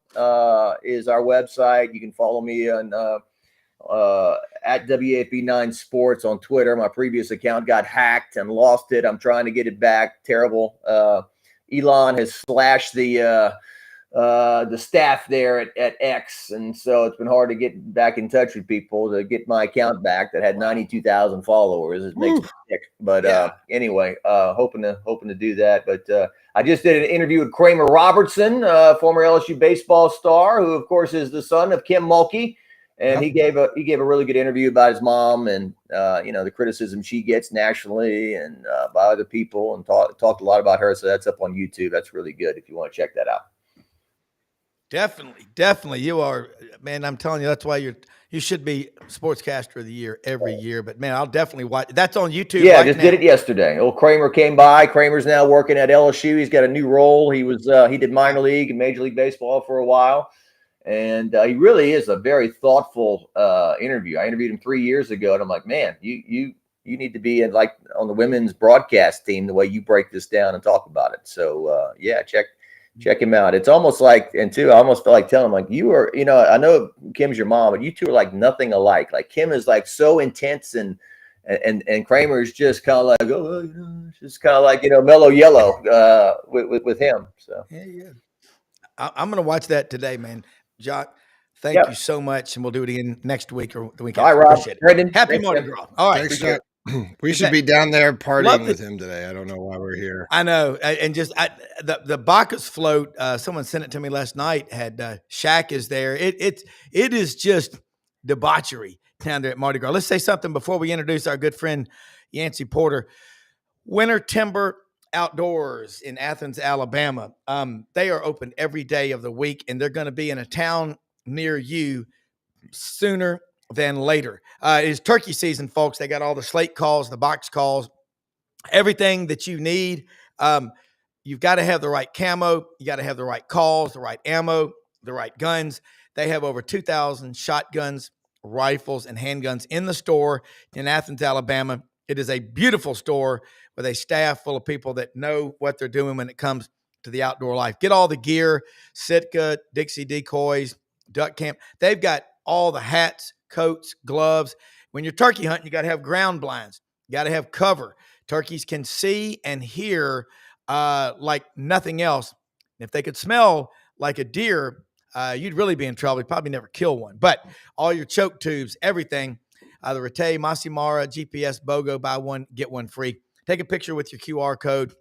is our website. You can follow me on at WAFB9 Sports on Twitter. My previous account got hacked and lost it. I'm trying to get it back. Terrible. Elon has slashed the staff there at X, and so it's been hard to get back in touch with people to get my account back that had 92,000 followers. It makes me sick, but anyway, hoping to do that. But I just did an interview with Kramer Robertson, former LSU baseball star, who of course is the son of Kim Mulkey, and he gave a really good interview about his mom and the criticism she gets nationally and by other people, and talked a lot about her. So that's up on YouTube. That's really good if you want to check that out. Definitely. You are, man. I'm telling you, that's why you should be Sportscaster of the Year every year. But man, I'll definitely watch. That's on YouTube. Yeah, I just did it yesterday. Old Kramer came by. Kramer's now working at LSU. He's got a new role. He did minor league and Major League Baseball for a while, and he really is a very thoughtful interview. I interviewed him 3 years ago, and I'm like, man, you need to be like on the women's broadcast team the way you break this down and talk about it. So check him out. It's almost like, and too, I almost felt like telling him, like, you are, I know Kim's your mom, but you two are like nothing alike. Like Kim is like so intense and Kramer is just kind of like, just kind of like, mellow yellow with him. So yeah. I'm going to watch that today, man. Jacques, thank you so much. And we'll do it again next week or the week after. All right, Rob. Appreciate it. Happy Mardi Gras. All right. Thanks, Jack. We should be down there partying Love with him today. I don't know why we're here. I know, and just the Bacchus float. Someone sent it to me last night. Had Shaq is there. It is just debauchery down there at Mardi Gras. Let's say something before we introduce our good friend Yancy Porter. Winter Timber Outdoors in Athens, Alabama. They are open every day of the week, and they're going to be in a town near you sooner than later. It is turkey season, folks. They got all the slate calls, the box calls, everything that you need. You've got to have the right camo. You got to have the right calls, the right ammo, the right guns. They have over 2,000 shotguns, rifles, and handguns in the store in Athens, Alabama. It is a beautiful store with a staff full of people that know what they're doing when it comes to the outdoor life. Get all the gear, Sitka, Dixie decoys, duck camp. They've got all the hats, coats, gloves. When you're turkey hunting, you got to have ground blinds. You got to have cover. Turkeys can see and hear like nothing else. If they could smell like a deer, you'd really be in trouble. You'd probably never kill one. But all your choke tubes, everything, the Rete, Masimara, GPS, BOGO, buy one, get one free. Take a picture with your QR code.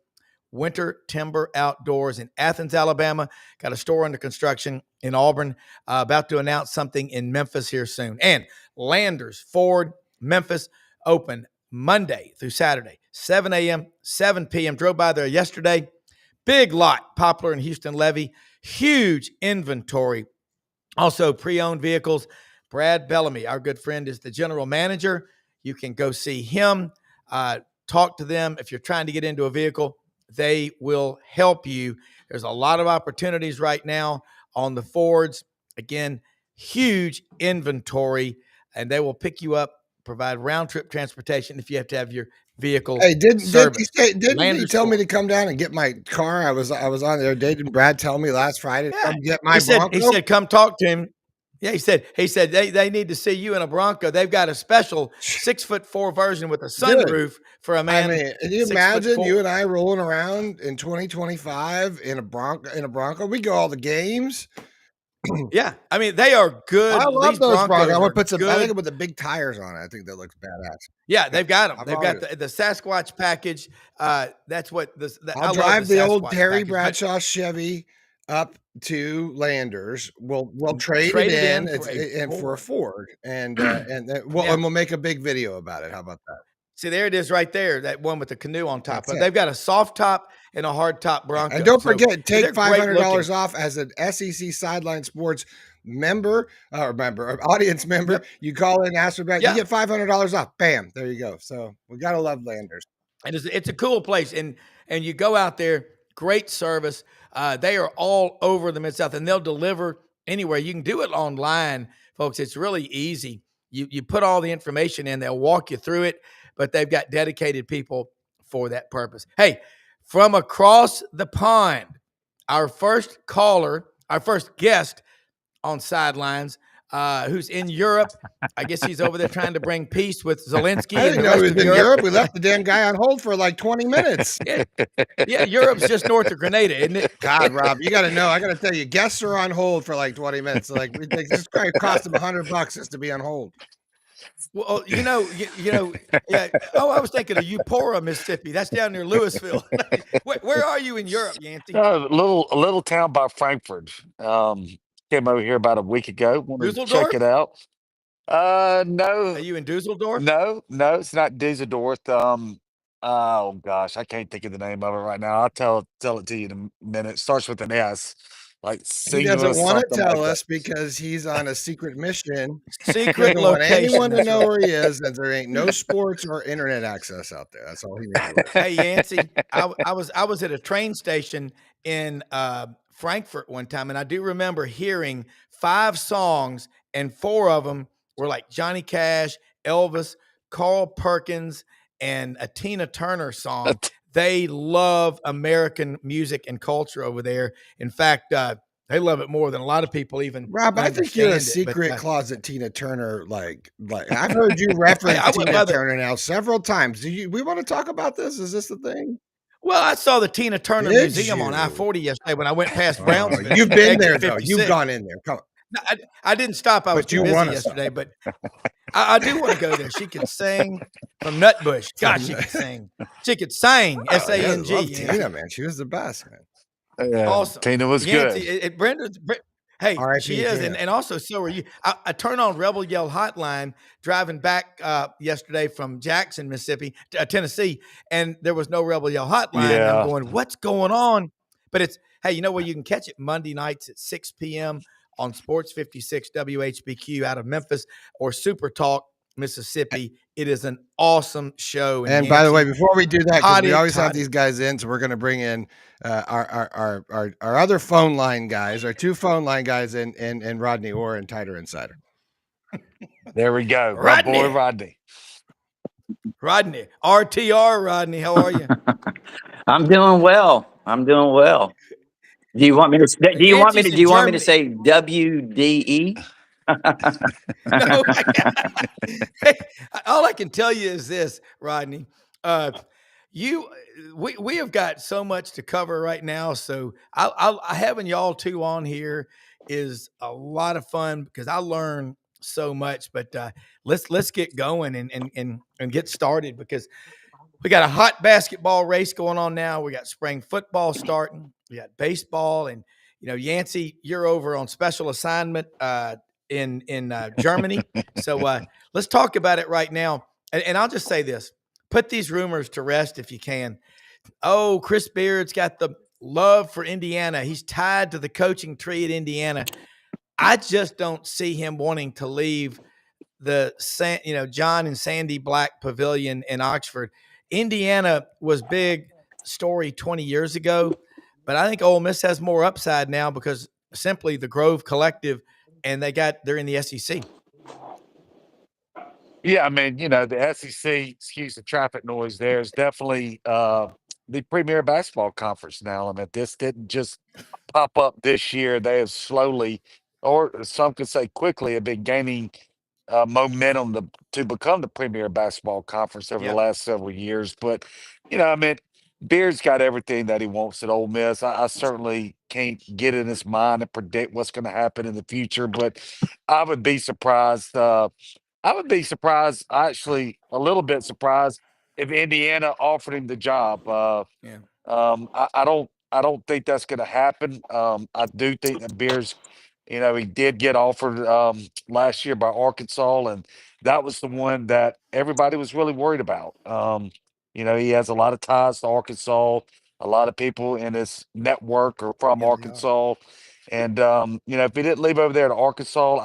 Winter Timber Outdoors in Athens, Alabama. Got a store under construction in Auburn. About to announce something in Memphis here soon. And Landers, Ford, Memphis, open Monday through Saturday, 7 a.m., 7 p.m. Drove by there yesterday. Big lot, Poplar and Houston Levy. Huge inventory. Also, pre-owned vehicles. Brad Bellamy, our good friend, is the general manager. You can go see him, talk to them. If you're trying to get into a vehicle, they will help you. There's a lot of opportunities right now on the Fords. Again, huge inventory, and they will pick you up, provide round-trip transportation if you have to have your vehicle didn't serviced. he tell me to come down and get my car? I was on there. Didn't Brad tell me last Friday to come get my Bronco? He said, come talk to him. Yeah, he said they need to see you in a Bronco. They've got a special 6'4" version with a sunroof for a man. I mean, can you imagine you and I rolling around in 2025 in a Bronco? We go all the games. Yeah, I mean, they are good. I love those Broncos. I want to put some. I think with the big tires on it. I think that looks badass. Yeah, they've got them. They've got the Sasquatch package. That's what I'll drive the old Terry Bradshaw Chevy up to Landers. We'll trade it in for a Ford, and we'll make a big video about it. How about that? See, there it is right there, that one with the canoe on top. They've got a soft top and a hard top Bronco. And don't forget, take $500 off as an SEC Sideline Sports member or audience member. Yep. You call in, ask for back, you get $500 off. Bam, there you go. So we got to love Landers. And it's a cool place. And you go out there, great service. They are all over the Mid-South, and they'll deliver anywhere. You can do it online, folks. It's really easy. You put all the information in, they'll walk you through it. But they've got dedicated people for that purpose. Hey, from across the pond, our first guest on Sidelines, who's in Europe. I guess he's over there trying to bring peace with Zelensky. I didn't know he was in Europe. We left the damn guy on hold for like 20 minutes. Yeah, Europe's just north of Grenada, isn't it? God, Rob, you got to know. I got to tell you, guests are on hold for like 20 minutes. So like, this guy cost him $100 just to be on hold. Well, you know, yeah. Oh, I was thinking of Eupora, Mississippi. That's down near Louisville. Where are you in Europe, Yancy? A little town by Frankfurt. Came over here about a week ago. Wanted to check it out. No. Are you in Dusseldorf? No, it's not Dusseldorf. Oh gosh, I can't think of the name of it right now. I'll tell it to you in a minute. It starts with an S. Like he doesn't want to tell us because he's on a secret mission. Secret location. Want anyone to know where he is, and there ain't no sports or internet access out there. That's all he needs. Hey, Yancy, I was at a train station in Frankfurt one time, and I do remember hearing 5 songs, and 4 of them were like Johnny Cash, Elvis, Carl Perkins, and a Tina Turner song. They love American music and culture over there. In fact, they love it more than a lot of people even. Rob, I think you're a secret closet Tina Turner. Like I've heard you reference Tina Turner now several times. We want to talk about this? Is this the thing? Well, I saw the Tina Turner Museum on I-40 yesterday when I went past Brownsville. You've been there, though. You've gone in there. Come on. I didn't stop. I was But too you busy wanna yesterday, but I do want to go there. She can sing from Nutbush. God, she could sing. She could sing. Oh, yeah, I SANG. love Tina, man. She was the best, man. Yeah, Awesome. Tina was Yancy, good. hey, R.I.P. she is. Tina. And also, so are you. I turned on Rebel Yell Hotline driving back yesterday from Jackson, Mississippi, Tennessee, and there was no Rebel Yell Hotline. And I'm Yeah. going, what's going on? But it's, hey, you know where you can catch it? Monday nights at 6 p.m. on Sports 56 WHBQ out of Memphis or Super Talk, Mississippi. It is an awesome show. And by the way, before we do that, because we always have Toddy. these guys in, so we're going to bring in our other phone line guys, our 2 phone line guys, and Rodney Orr and Tighter Insider. There we go. My boy Rodney. Rodney, RTR, Rodney, how are you? I'm doing well. Do you want me to? Do you want me to? Yancey's Do in you want me to Germany. say WDE? No, hey, all I can tell you is this, Rodney. We have got so much to cover right now. So I having y'all two on here is a lot of fun because I learn so much. But let's get going and get started because we got a hot basketball race going on now. We got spring football starting. We got baseball, and Yancy, you're over on special assignment in Germany. So let's talk about it right now. And I'll just say this: put these rumors to rest if you can. Oh, Chris Beard's got the love for Indiana. He's tied to the coaching tree at Indiana. I just don't see him wanting to leave the John and Sandy Black Pavilion in Oxford. Indiana was big story 20 years ago, but I think Ole Miss has more upside now because simply the Grove Collective, and they're in the SEC. Yeah, I mean, the SEC, excuse the traffic noise there, is definitely the premier basketball conference now. I mean, this didn't just pop up this year. They have slowly, or some could say quickly, have been gaining momentum to become the premier basketball conference over the last several years. But, I mean, Beard's got everything that he wants at Ole Miss. I certainly can't get in his mind and predict what's going to happen in the future, but I would be surprised. Actually, a little bit surprised if Indiana offered him the job. I don't think that's going to happen. I do think that Beers, he did get offered last year by Arkansas, and that was the one that everybody was really worried about. He has a lot of ties to Arkansas. A lot of people in his network are from Arkansas, and if he didn't leave over there to Arkansas,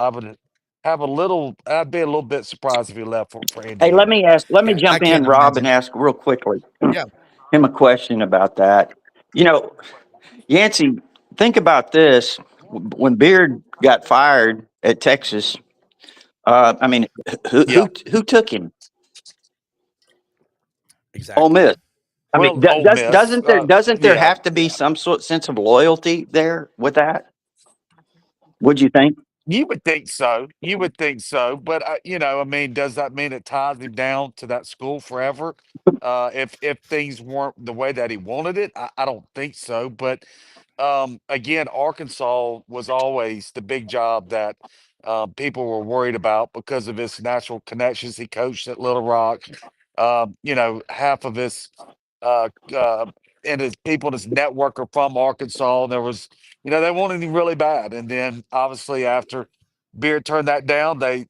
I'd be a little bit surprised if he left for Hey, Indiana. let me jump in, Rob, and ask real quickly him a question about that. Yancey, think about this. When Beard got fired at Texas, I mean, who took him? Exactly. Ole Miss. I mean, Ole Miss, doesn't there have to be some sort sense of loyalty there with that? Would you think? You would think so. You would think so. But I mean, does that mean it ties him down to that school forever? If things weren't the way that he wanted it, I don't think so. But again, Arkansas was always the big job that people were worried about because of his natural connections. He coached at Little Rock. Half of his uh, uh, and his people in his network are from Arkansas. And there was, they wanted him really bad. And then obviously after Beard turned that down, they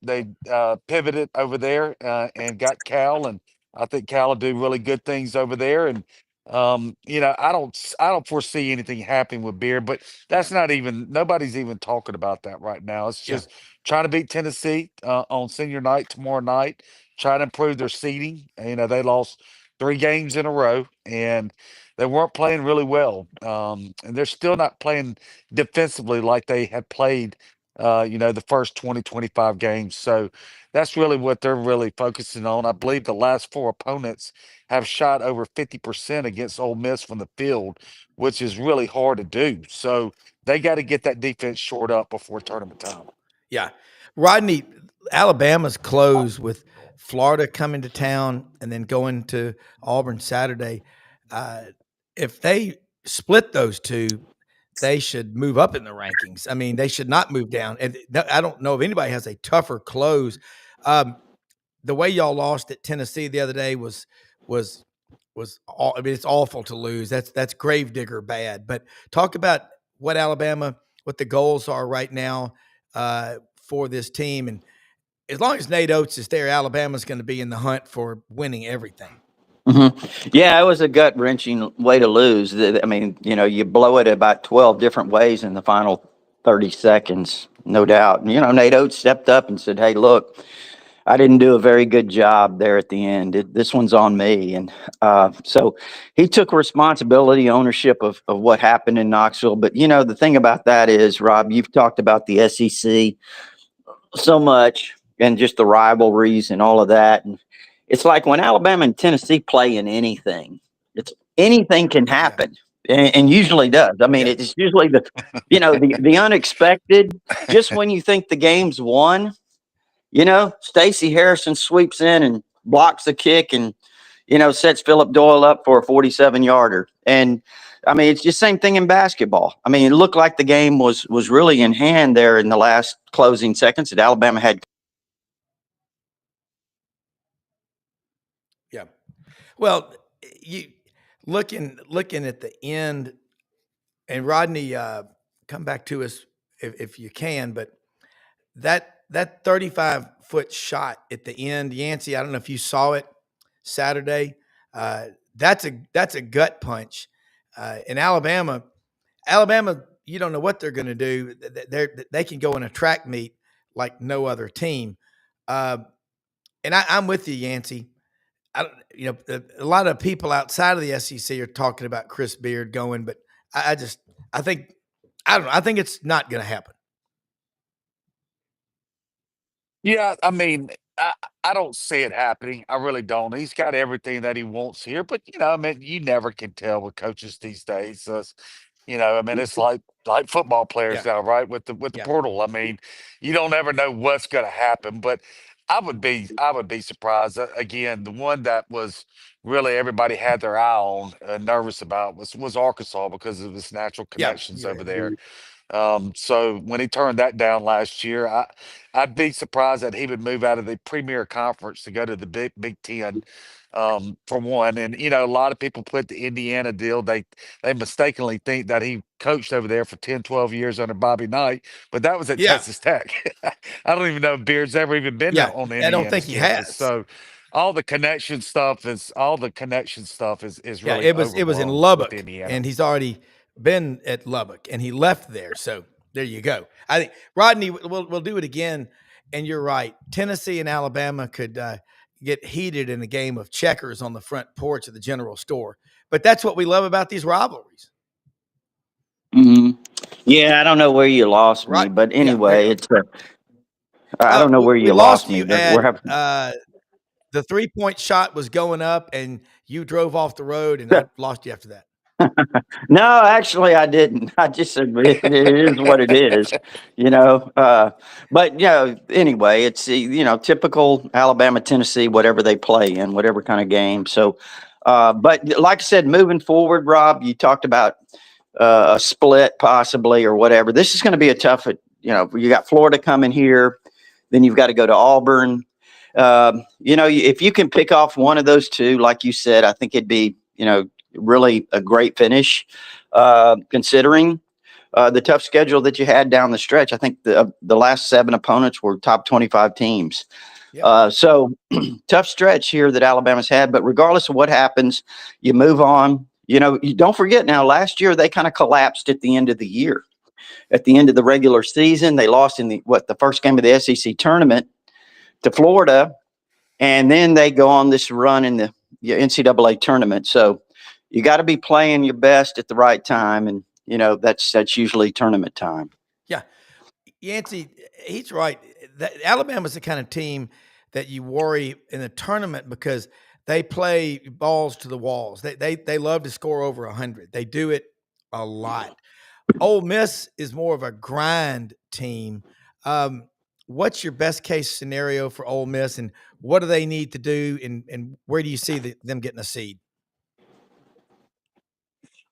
pivoted over there and got Cal, and I think Cal will do really good things over there. And I don't foresee anything happening with Beard, but that's not even nobody's even talking about that right now. It's just trying to beat Tennessee on senior night tomorrow night, trying to improve their seeding. They lost 3 games in a row, and they weren't playing really well. And they're still not playing defensively like they had played, the first 25 games. So that's really what they're really focusing on. I believe the last 4 opponents have shot over 50% against Ole Miss from the field, which is really hard to do. So they got to get that defense shored up before tournament time. Yeah. Rodney, Alabama's closed with Florida coming to town and then going to Auburn Saturday. If they split those two, they should move up in the rankings. I mean, they should not move down. And I don't know if anybody has a tougher close. The way y'all lost at Tennessee the other day was all, I mean, it's awful to lose. That's gravedigger bad. But talk about what the goals are right now for this team. And as long as Nate Oates is there, Alabama's going to be in the hunt for winning everything. Mm-hmm. Yeah, it was a gut wrenching way to lose. I mean, you blow it about 12 different ways in the final 30 seconds, no doubt. And, Nate Oates stepped up and said, "Hey, look, I didn't do a very good job there at the end. This one's on me." And so he took responsibility, ownership of what happened in Knoxville. But, the thing about that is, Rob, you've talked about the SEC so much and just the rivalries and all of that. And it's like when Alabama and Tennessee play in anything can happen, and usually does. I mean, it's usually the unexpected. Just when you think the game's won, Stacey Harrison sweeps in and blocks the kick and sets Phillip Doyle up for a 47-yarder. And I mean, it's just same thing in basketball. I mean, it looked like the game was really in hand there in the last closing seconds that Alabama had. Yeah. Well, you looking at the end, and Rodney, come back to us if you can, but that 35-foot shot at the end, Yancy, I don't know if you saw it Saturday. That's a gut punch. In Alabama, you don't know what they're going to do. They can go in a track meet like no other team. And I'm with you, Yancy. A lot of people outside of the SEC are talking about Chris Beard going, but I think it's not going to happen. Yeah, I mean, I don't see it happening. I really don't. He's got everything that he wants here, but I mean, you never can tell with coaches these days. I mean, it's like football players now, right? With the portal. I mean, you don't ever know what's going to happen. But I would be surprised. Again, the one that was really everybody had their eye on, nervous about was Arkansas because of his natural connections over there. So when he turned that down last year, I'd be surprised that he would move out of the premier conference to go to the Big Ten. For one, and a lot of people put the Indiana deal. They mistakenly think that he coached over there for 10, 12 years under Bobby Knight, but that was at Texas Tech. I don't even know if Beard's ever even been there on I don't think Indiana's he campus. has. So all the connection stuff is really it was in overblown Lubbock, with Indiana. and he's already been at Lubbock, and he left there. So there you go. I think Rodney, we'll do it again. And you're right. Tennessee and Alabama could get heated in a game of checkers on the front porch of the general store. But that's what we love about these rivalries. Mm-hmm. Yeah, I don't know where you lost me, but anyway, I don't know where you lost me. We're having the 3-point shot was going up, and you drove off the road, and I lost you after that. No, actually, I didn't. I just said it is what it is, But anyway, it's typical Alabama, Tennessee, whatever they play in, whatever kind of game. So, but like I said, moving forward, Rob, you talked about a split possibly or whatever. This is going to be a tough. You got Florida coming here, then you've got to go to Auburn. If you can pick off one of those two, like you said, I think it'd be really a great finish, considering the tough schedule that you had down the stretch. I think the last 7 opponents were top 25 teams. So tough stretch here that Alabama's had, but regardless of what happens, you move on. You don't forget now, last year they kind of collapsed at the end of the year. At the end of the regular season, they lost in the first game of the SEC tournament to Florida, and then they go on this run in the NCAA tournament. So you got to be playing your best at the right time, and that's usually tournament time. Yeah, Yancy, he's right. Alabama's the kind of team that you worry in a tournament because they play balls to the walls. They love to score over 100. They do it a lot. Ole Miss is more of a grind team. What's your best case scenario for Ole Miss, and what do they need to do, and where do you see them getting a seed?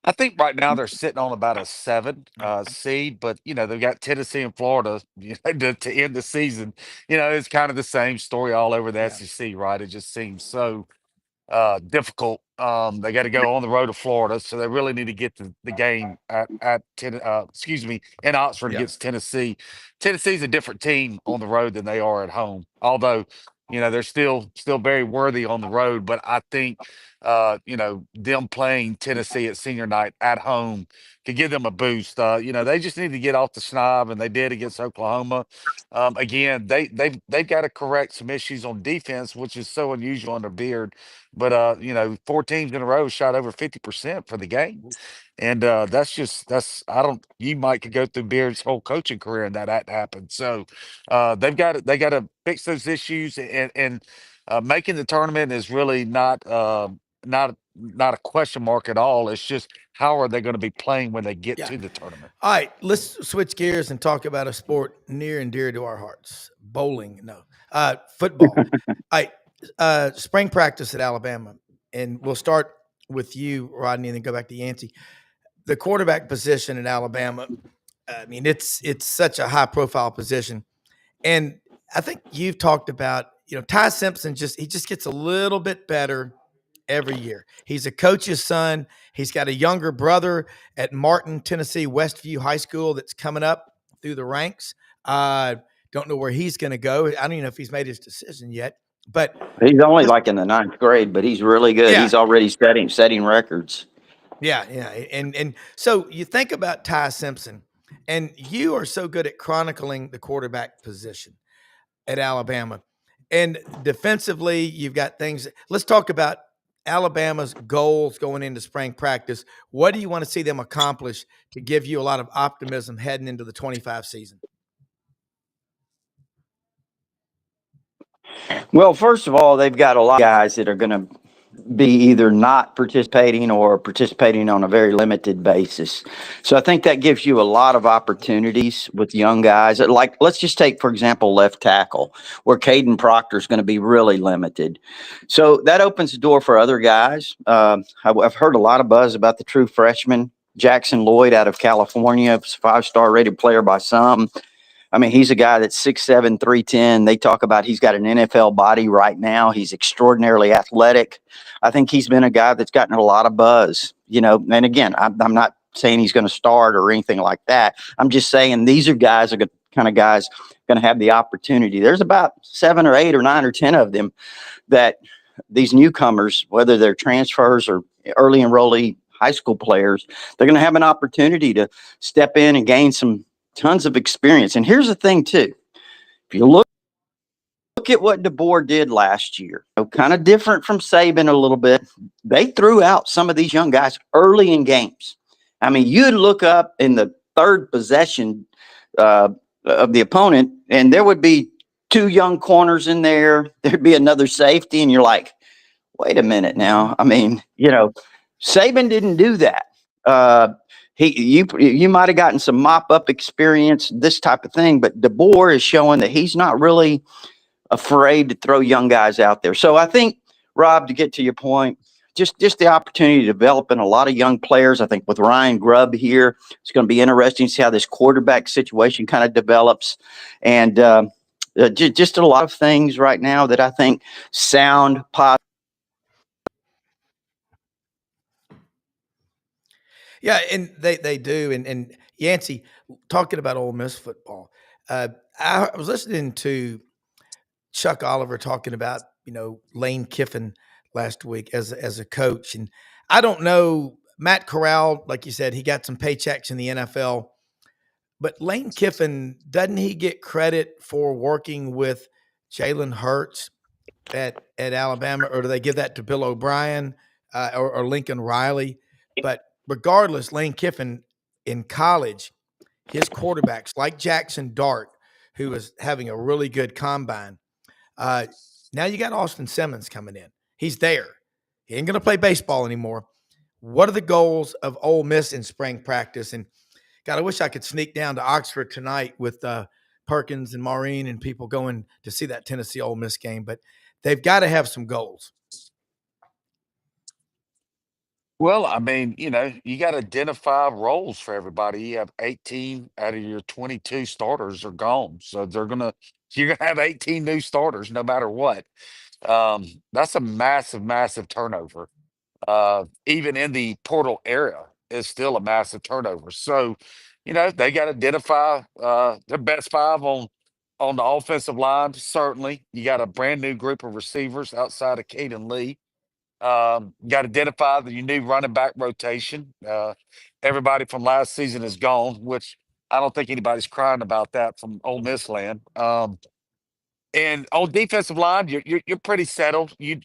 I think right now they're sitting on about a 7 seed, but they've got Tennessee and Florida to end the season. It's kind of the same story all over the SEC, right? It just seems so difficult. They got to go on the road to Florida, so they really need to get the game in Oxford against Tennessee. Tennessee's a different team on the road than they are at home. Although, they're still very worthy on the road, but I think them playing Tennessee at senior night at home could give them a boost. They just need to get off the schneid, and they did against Oklahoma. Again, they've got to correct some issues on defense, which is so unusual under Beard. But 4 teams in a row shot over 50% for the game. And you might could go through Beard's whole coaching career and that hadn't happened. So they got to fix those issues, and making the tournament is really not a question mark at all. It's just how are they going to be playing when they get to the tournament? All right, let's switch gears and talk about a sport near and dear to our hearts: bowling. No, football. All right, spring practice at Alabama, and we'll start with you, Rodney, and then go back to Yancy. The quarterback position at Alabama. I mean, it's such a high profile position, and I think you've talked about Ty Simpson he just gets a little bit better every year. He's a coach's son. He's got a younger brother at Martin, Tennessee, Westview High School that's coming up through the ranks. Don't know where he's going to go. I don't even know if he's made his decision yet. But he's only like in the 9th grade, but he's really good. Yeah. He's already setting records. Yeah. And so you think about Ty Simpson, and you are so good at chronicling the quarterback position at Alabama. And defensively, you've got things. Let's talk about Alabama's goals going into spring practice. What do you want to see them accomplish to give you a lot of optimism heading into the 25 season? Well, first of all, they've got a lot of guys that are going to be either not participating or participating on a very limited basis. So I think that gives you a lot of opportunities with young guys. Like, let's just take, for example, left tackle, where Caden Proctor is going to be really limited. So that opens the door for other guys. I've heard a lot of buzz about the true freshman, Jackson Lloyd out of California, 5-star rated player by some. I mean, he's a guy that's 6'7", 310. They talk about he's got an NFL body right now. He's extraordinarily athletic. I think he's been a guy that's gotten a lot of buzz, and again, I'm not saying he's going to start or anything like that. I'm just saying these are guys are kind of guys going to have the opportunity. There's about 7 or 8 or 9 or 10 of them that these newcomers, whether they're transfers or early enrollee high school players, they're going to have an opportunity to step in and gain some tons of experience. And here's the thing too. If you look at what DeBoer did last year, kind of different from Saban a little bit. They threw out some of these young guys early in games. I mean, you'd look up in the 3rd possession of the opponent, and there would be 2 young corners in there. There'd be another safety, and you're like, wait a minute now. I mean, Saban didn't do that. You might have gotten some mop-up experience, this type of thing, but DeBoer is showing that he's not really afraid to throw young guys out there. So I think, Rob, to get to your point, just the opportunity to develop in a lot of young players. I think with Ryan Grubb here, it's going to be interesting to see how this quarterback situation kind of develops. And just a lot of things right now that I think sound positive. Yeah, and they do. And Yancy, talking about Ole Miss football, I was listening to Chuck Oliver talking about Lane Kiffin last week as a coach, and I don't know Matt Corral, like you said, he got some paychecks in the NFL, but Lane Kiffin, doesn't he get credit for working with Jalen Hurts at Alabama, or do they give that to Bill O'Brien or Lincoln Riley? But regardless, Lane Kiffin in college, his quarterbacks like Jackson Dart, who is having a really good combine. Now you got Austin Simmons coming in. He's there. He ain't going to play baseball anymore. What are the goals of Ole Miss in spring practice? And God, I wish I could sneak down to Oxford tonight with Perkins and Maureen and people going to see that Tennessee Ole Miss game. But they've got to have some goals. Well, I mean, you got to identify roles for everybody. You have 18 out of your 22 starters are gone. So you're going to have 18 new starters no matter what. That's a massive, massive turnover. Even in the portal era is still a massive turnover. So, they got to identify their best five on the offensive line. Certainly, you got a brand new group of receivers outside of Caden Lee. You got to identify your new running back rotation. Everybody from last season is gone, which I don't think anybody's crying about that from Ole Miss land. And on defensive line, you're pretty settled. You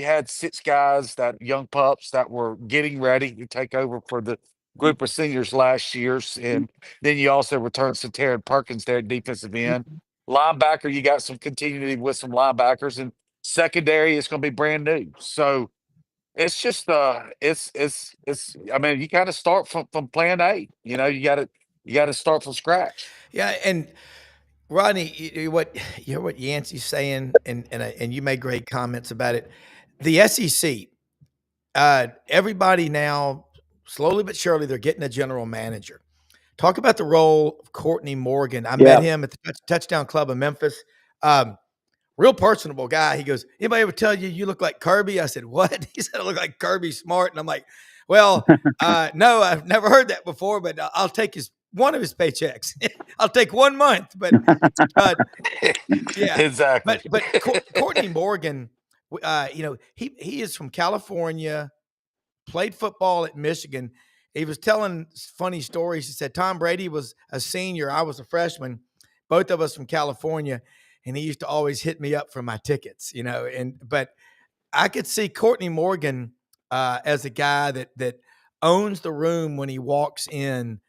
had six guys, that young pups that were getting ready to take over for the group of seniors last year's, and then you also returned some Taryn Perkins there at defensive end. Linebacker, you got some continuity with some linebackers, and secondary is going to be brand new. So it's just it's. I mean, you got to start from plan A. You got to start from scratch. Yeah, and Rodney, you hear what Yancey's saying, and you made great comments about it. The SEC, everybody now, slowly but surely, they're getting a general manager. Talk about the role of Courtney Morgan. I met Yeah. him at the Touchdown Club in Memphis. Real personable guy. He goes, "Anybody ever tell you look like Kirby?" I said, "What?" He said, "I look like Kirby Smart." And I'm like, "Well, no, I've never heard that before, but I'll take one of his paychecks. I'll take 1 month." But yeah, Exactly. but Courtney Morgan, he is from California, played football at Michigan. He was telling funny stories. He said Tom Brady was a senior, I was a freshman, both of us from California, and he used to always hit me up for my tickets, but I could see Courtney Morgan as a guy that owns the room when he walks in.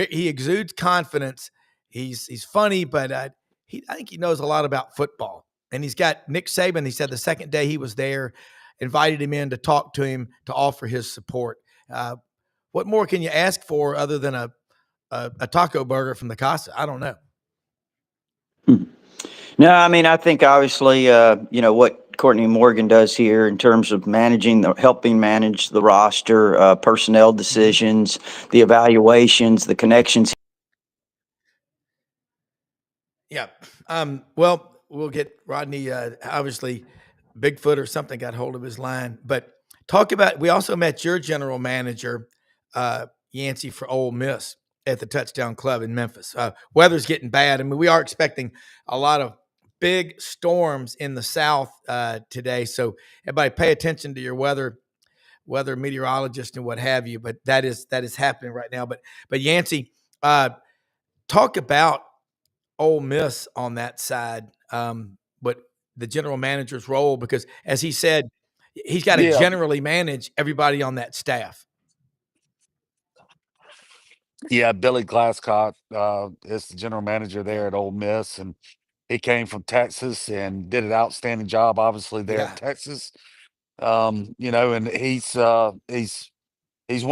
He exudes confidence. He's funny, but I think he knows a lot about football. And he's got Nick Saban. He said the second day he was there, invited him in to talk to him to offer his support. What more can you ask for other than a taco burger from the Casa? I don't know. No, I mean, I think obviously, what Courtney Morgan does here in terms of helping manage the roster, personnel decisions, the evaluations, the connections. Yeah. Well, we'll get Rodney. Obviously, Bigfoot or something got hold of his line. But we also met your general manager, Yancy, for Ole Miss at the Touchdown Club in Memphis. Weather's getting bad. I mean, we are expecting a lot of big storms in the South today. So everybody pay attention to your weather meteorologist and what have you. But that is happening right now. But Yancy, talk about Ole Miss on that side, but the general manager's role, because as he said, he's got to Yeah. generally manage everybody on that staff. Yeah, Billy Glasscock is the general manager there at Ole Miss, and he came from Texas and did an outstanding job, obviously there Yeah. at Texas. And he's one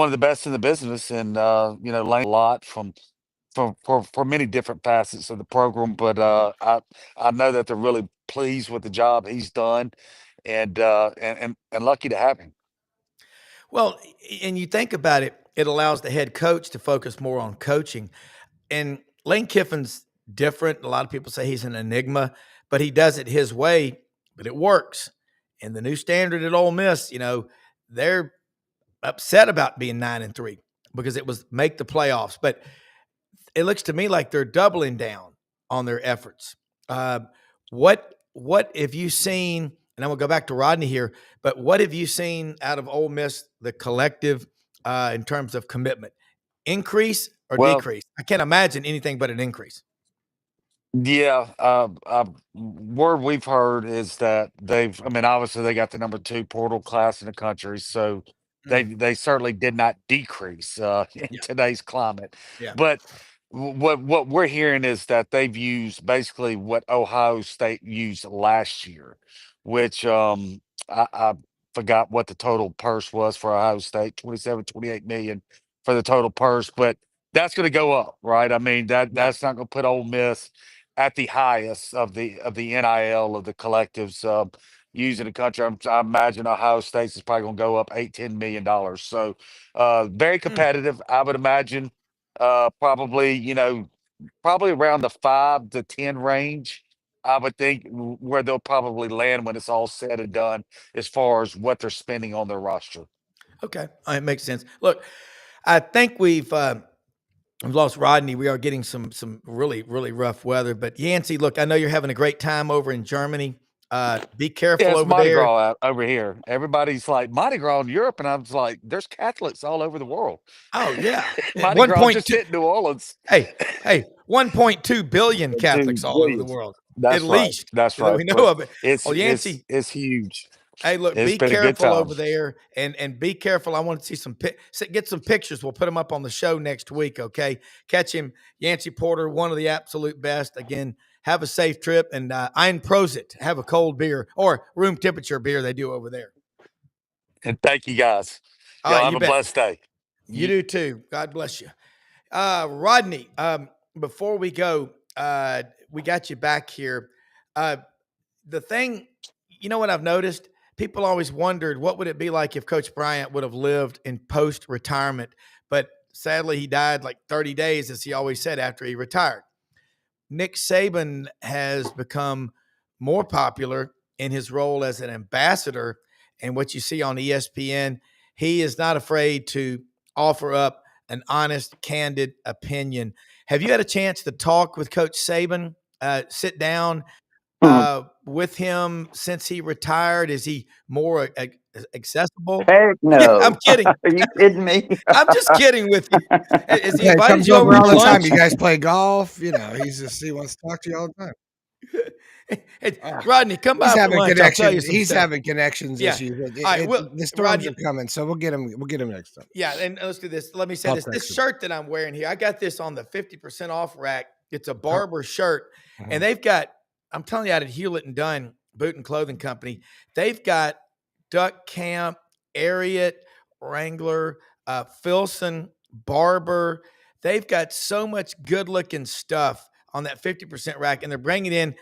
of the best in the business, and learned a lot for many different facets of the program. But I know that they're really pleased with the job he's done, and lucky to have him. Well, and you think about it, it allows the head coach to focus more on coaching. And Lane Kiffin's different. A lot of people say he's an enigma, but he does it his way, but it works. And the new standard at Ole Miss, they're upset about being 9-3 because it was make the playoffs. But it looks to me like they're doubling down on their efforts. What have you seen? And I'm gonna go back to Rodney here, but what have you seen out of Ole Miss, the collective, in terms of commitment? Increase or Well, decrease? I can't imagine anything but an increase. yeah, word we've heard is that I mean, obviously they got the number 2 portal class in the country, so they certainly did not decrease in Yeah, today's climate. yeah, But what we're hearing is that they've used basically what Ohio State used last year, which I forgot what the total purse was for Ohio State, 27, 28 million for the total purse, but that's going to go up, right? I mean, yeah. that's not going to put Ole Miss at the highest of the NIL of the collectives. used in the country. I imagine Ohio State's is probably going to go up $8-10 million. So very competitive. I would imagine probably, probably around the 5 to 10 range. I would think where they'll probably land when it's all said and done, as far as what they're spending on their roster. Okay, it makes sense. Look, I think we've lost Rodney. We are getting some really rough weather. But Yancy, look, I know you're having a great time over in Germany. Be Yeah, careful it's over Mardi there. Gras out over here. Everybody's like Mardi Gras in Europe, and I was like, there's Catholics all over the world. Oh yeah, Mardi Gras just 1.2. hit New Orleans. Hey, 1.2 billion Catholics Dude, all over the billions. world, at That's right. least That's that right. we know But of it. it's Well, it's Yancy, it's huge. hey, look, It's be been a good careful time. over there, and be careful. I want to see get some pictures. We'll put them up on the show next week. Okay, catch him, Yancy Porter, one of the absolute best. Again, have a safe trip, and Ein Prosit, have a cold beer or room temperature beer they do over there. And thank you guys. All Y'all right, have you a bet. blessed day. You do too. God bless you. Rodney, before we go, we got you back here. The thing, you know what I've noticed? People always wondered what would it be like if Coach Bryant would have lived in post-retirement, but sadly he died like 30 days, as he always said, after he retired. Nick Saban has become more popular in his role as an ambassador, and what you see on ESPN, he is not afraid to offer up an honest, candid opinion. Have you had a chance to talk with Coach Saban, sit down with him since he retired? Is he more accessible? Heck Yeah, I'm no. kidding. Are you kidding me? I'm just kidding with you. Has he Yeah, he invited comes you over over for all the time. lunch? You guys play golf. He wants to talk to you all the time. Hey, Rodney, come He's by for having lunch. I'll tell you connections. some He's stuff. having connections Yeah. issues. All right. Well, The storms Rodney, are coming, so we'll get him. We'll get him next time. yeah, and let's do this. Let me say I'll this. This text him. shirt that I'm wearing here, I got this on the 50% off rack. It's a barber shirt, Mhm. and they've got, I'm telling you, out at Hewlett and Dunn Boot and Clothing Company, they've got Duck Camp, Ariat, Wrangler, Filson, Barber. They've got so much good looking stuff on that 50% rack, and they're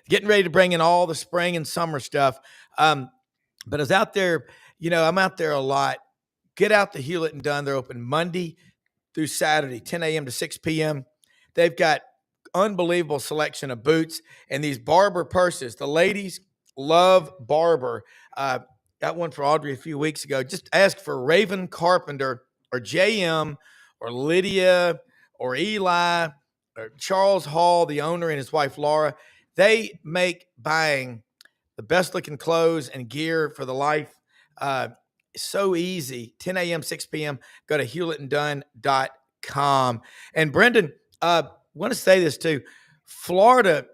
getting ready to bring in all the spring and summer stuff. But I was out there, I'm out there a lot. Get out to Hewlett and Dunn. They're open Monday through Saturday, 10 a.m. to 6 p.m. They've got unbelievable selection of boots and these Barber purses. The ladies love Barber. Got one for Audrey a few weeks ago. Just ask for Raven Carpenter or JM or Lydia or Eli or Charles Hall, the owner, and his wife Laura. They make buying the best looking clothes and gear for the life. So easy. 10 a.m., 6 p.m. Go to hewlettanddunn.com. And Brendan, want to say this too. Florida,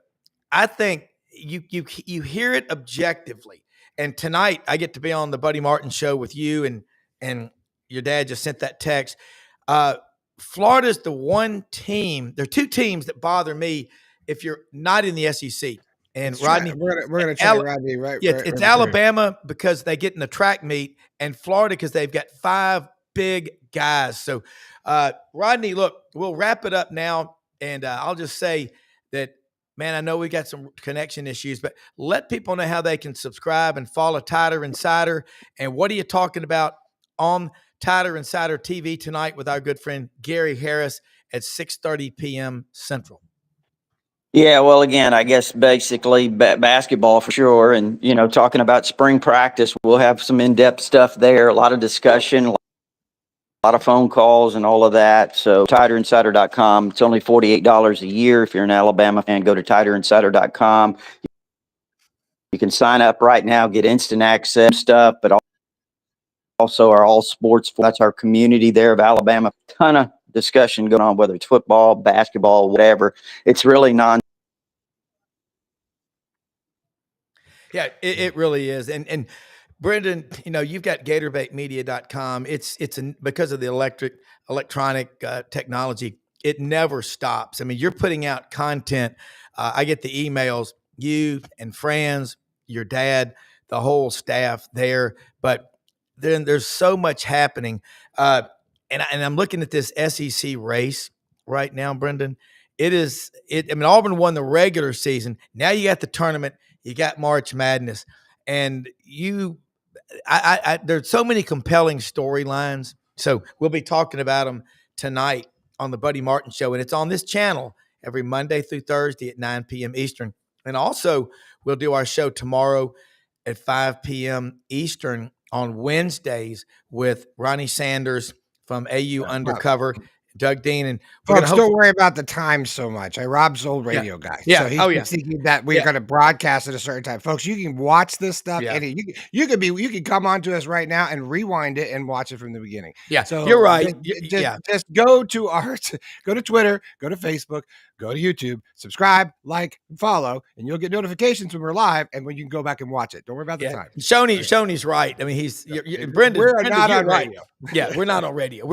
I think you hear it objectively. And tonight I get to be on the Buddy Martin show with you, and your dad just sent that text. Florida's the one team. There are two teams that bother me if you're not in the SEC. And Rodney, we're gonna try Rodney right. Yeah, it's Alabama because they get in the track meet, and Florida because they've got 5 big guys. So, Rodney, look, we'll wrap it up now, and I'll just say that, man, I know we got some connection issues, but let people know how they can subscribe and follow Tider Insider. And what are you talking about on Tider Insider TV tonight with our good friend Gary Harris at 6:30 p.m. Central? Yeah, well, again, I guess basically basketball for sure. And, talking about spring practice, we'll have some in-depth stuff there, a lot of discussion, a lot of phone calls and all of that. So TiderInsider.com. It's only $48 a year if you're an Alabama fan. Go to TiderInsider.com. You can sign up right now, get instant access stuff, but also our all sports. That's our community there of Alabama. Ton of discussion going on, whether it's football, basketball, whatever. It's really Yeah, it really is. And Brendan, you've got GatorbaitMedia.com. It's because of the electronic technology, it never stops. I mean, you're putting out content. I get the emails, you and friends, your dad, the whole staff there. But then there's so much happening. And I'm looking at this SEC race right now, Brendan. I mean, Auburn won the regular season. Now you got the tournament. You got March Madness. and there's so many compelling storylines. So we'll be talking about them tonight on the Buddy Martin Show, and it's on this channel every Monday through Thursday at 9 p.m. Eastern. And also, we'll do our show tomorrow at 5 p.m. Eastern on Wednesdays with Ronnie Sanders from AU Undercover, Doug Dean, and folks, don't worry about the time so much. Rob's old radio guy. Yeah. So he's thinking that we're going to broadcast at a certain time. Folks, you can watch this stuff. Yeah. You can come on to us right now and rewind it and watch it from the beginning. Yeah. So you're right. Just go to Twitter, go to Facebook, go to YouTube, subscribe, like, and follow, and you'll get notifications when we're live and when you can go back and watch it. Don't worry about the time. Shoney's right. I mean, Brendan. We're not on radio. Yeah, we're not on radio.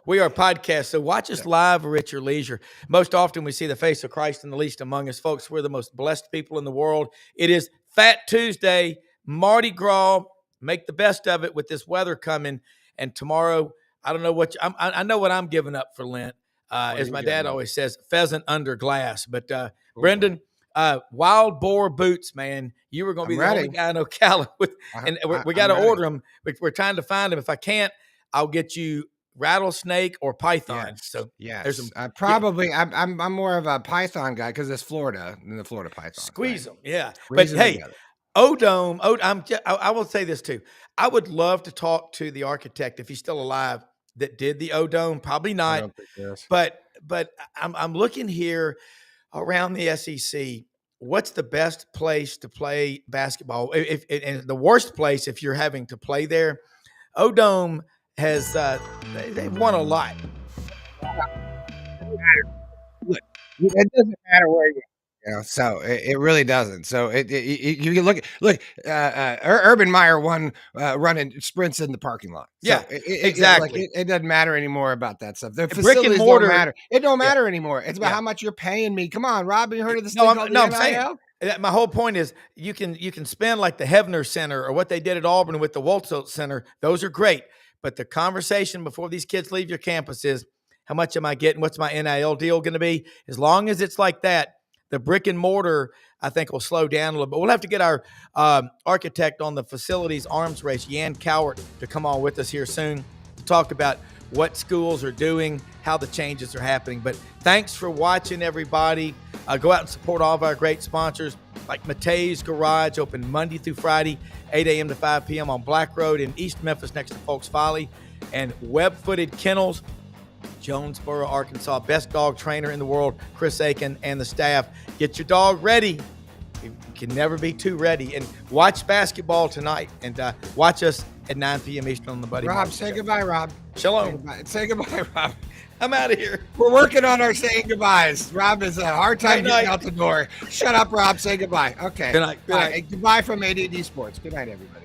We are podcast. So watch us live or at your leisure. Most often we see the face of Christ in the least among us, folks. We're the most blessed people in the world. It is Fat Tuesday, Mardi Gras. Make the best of it with this weather coming. And tomorrow, I don't know what I know what I'm giving up for Lent. As my dad always says, pheasant under glass. But Brendan, wild boar boots, man. You were going to be the only guy in Ocala and we got to order them. We're trying to find them. If I can't, I'll get you rattlesnake or python. Yes. So there's some I'm more of a python guy because it's Florida than the Florida python. Squeeze them, Squeeze them hey, together. O-Dome. I will say this too. I would love to talk to the architect if he's still alive that did the O-Dome. Probably not. I don't think yes. But I'm looking here around the SEC. What's the best place to play basketball? And the worst place if you're having to play there. O-Dome has they've won a lot. It doesn't matter where you go. So it really doesn't. So you can look. Urban Meyer won running sprints in the parking lot. So exactly. It doesn't matter anymore about that stuff. The brick and mortar don't matter. It don't matter anymore. It's about how much you're paying me. Come on, Rob. You heard of this thing called I'm NIL? saying. My whole point is you can spend like the Hebner Center or what they did at Auburn with the Waltz Center. Those are great. But the conversation before these kids leave your campus is, how much am I getting? What's my NIL deal going to be? As long as it's like that, the brick and mortar, I think, will slow down a little bit. We'll have to get our architect on the facilities arms race, Yan Cowart, to come on with us here soon to talk about what schools are doing, how the changes are happening. But thanks for watching, everybody. Go out and support all of our great sponsors like Matei's Garage, open Monday through Friday, 8 a.m. to 5 p.m. on Black Road in East Memphis next to Folks Folly, and Web-Footed Kennels, Jonesboro, Arkansas. Best dog trainer in the world, Chris Aiken and the staff. Get your dog ready. You can never be too ready. And watch basketball tonight. And watch us at 9 p.m. Eastern on the Buddy Rob, Martin say Show. goodbye, Rob. Shalom. Say goodbye, Rob. I'm out of here. We're working on our saying goodbyes. Rob is a hard time getting out the door. Shut up, Rob. Say goodbye. Okay. Good night. Goodbye from ADD Sports. Good night, everybody.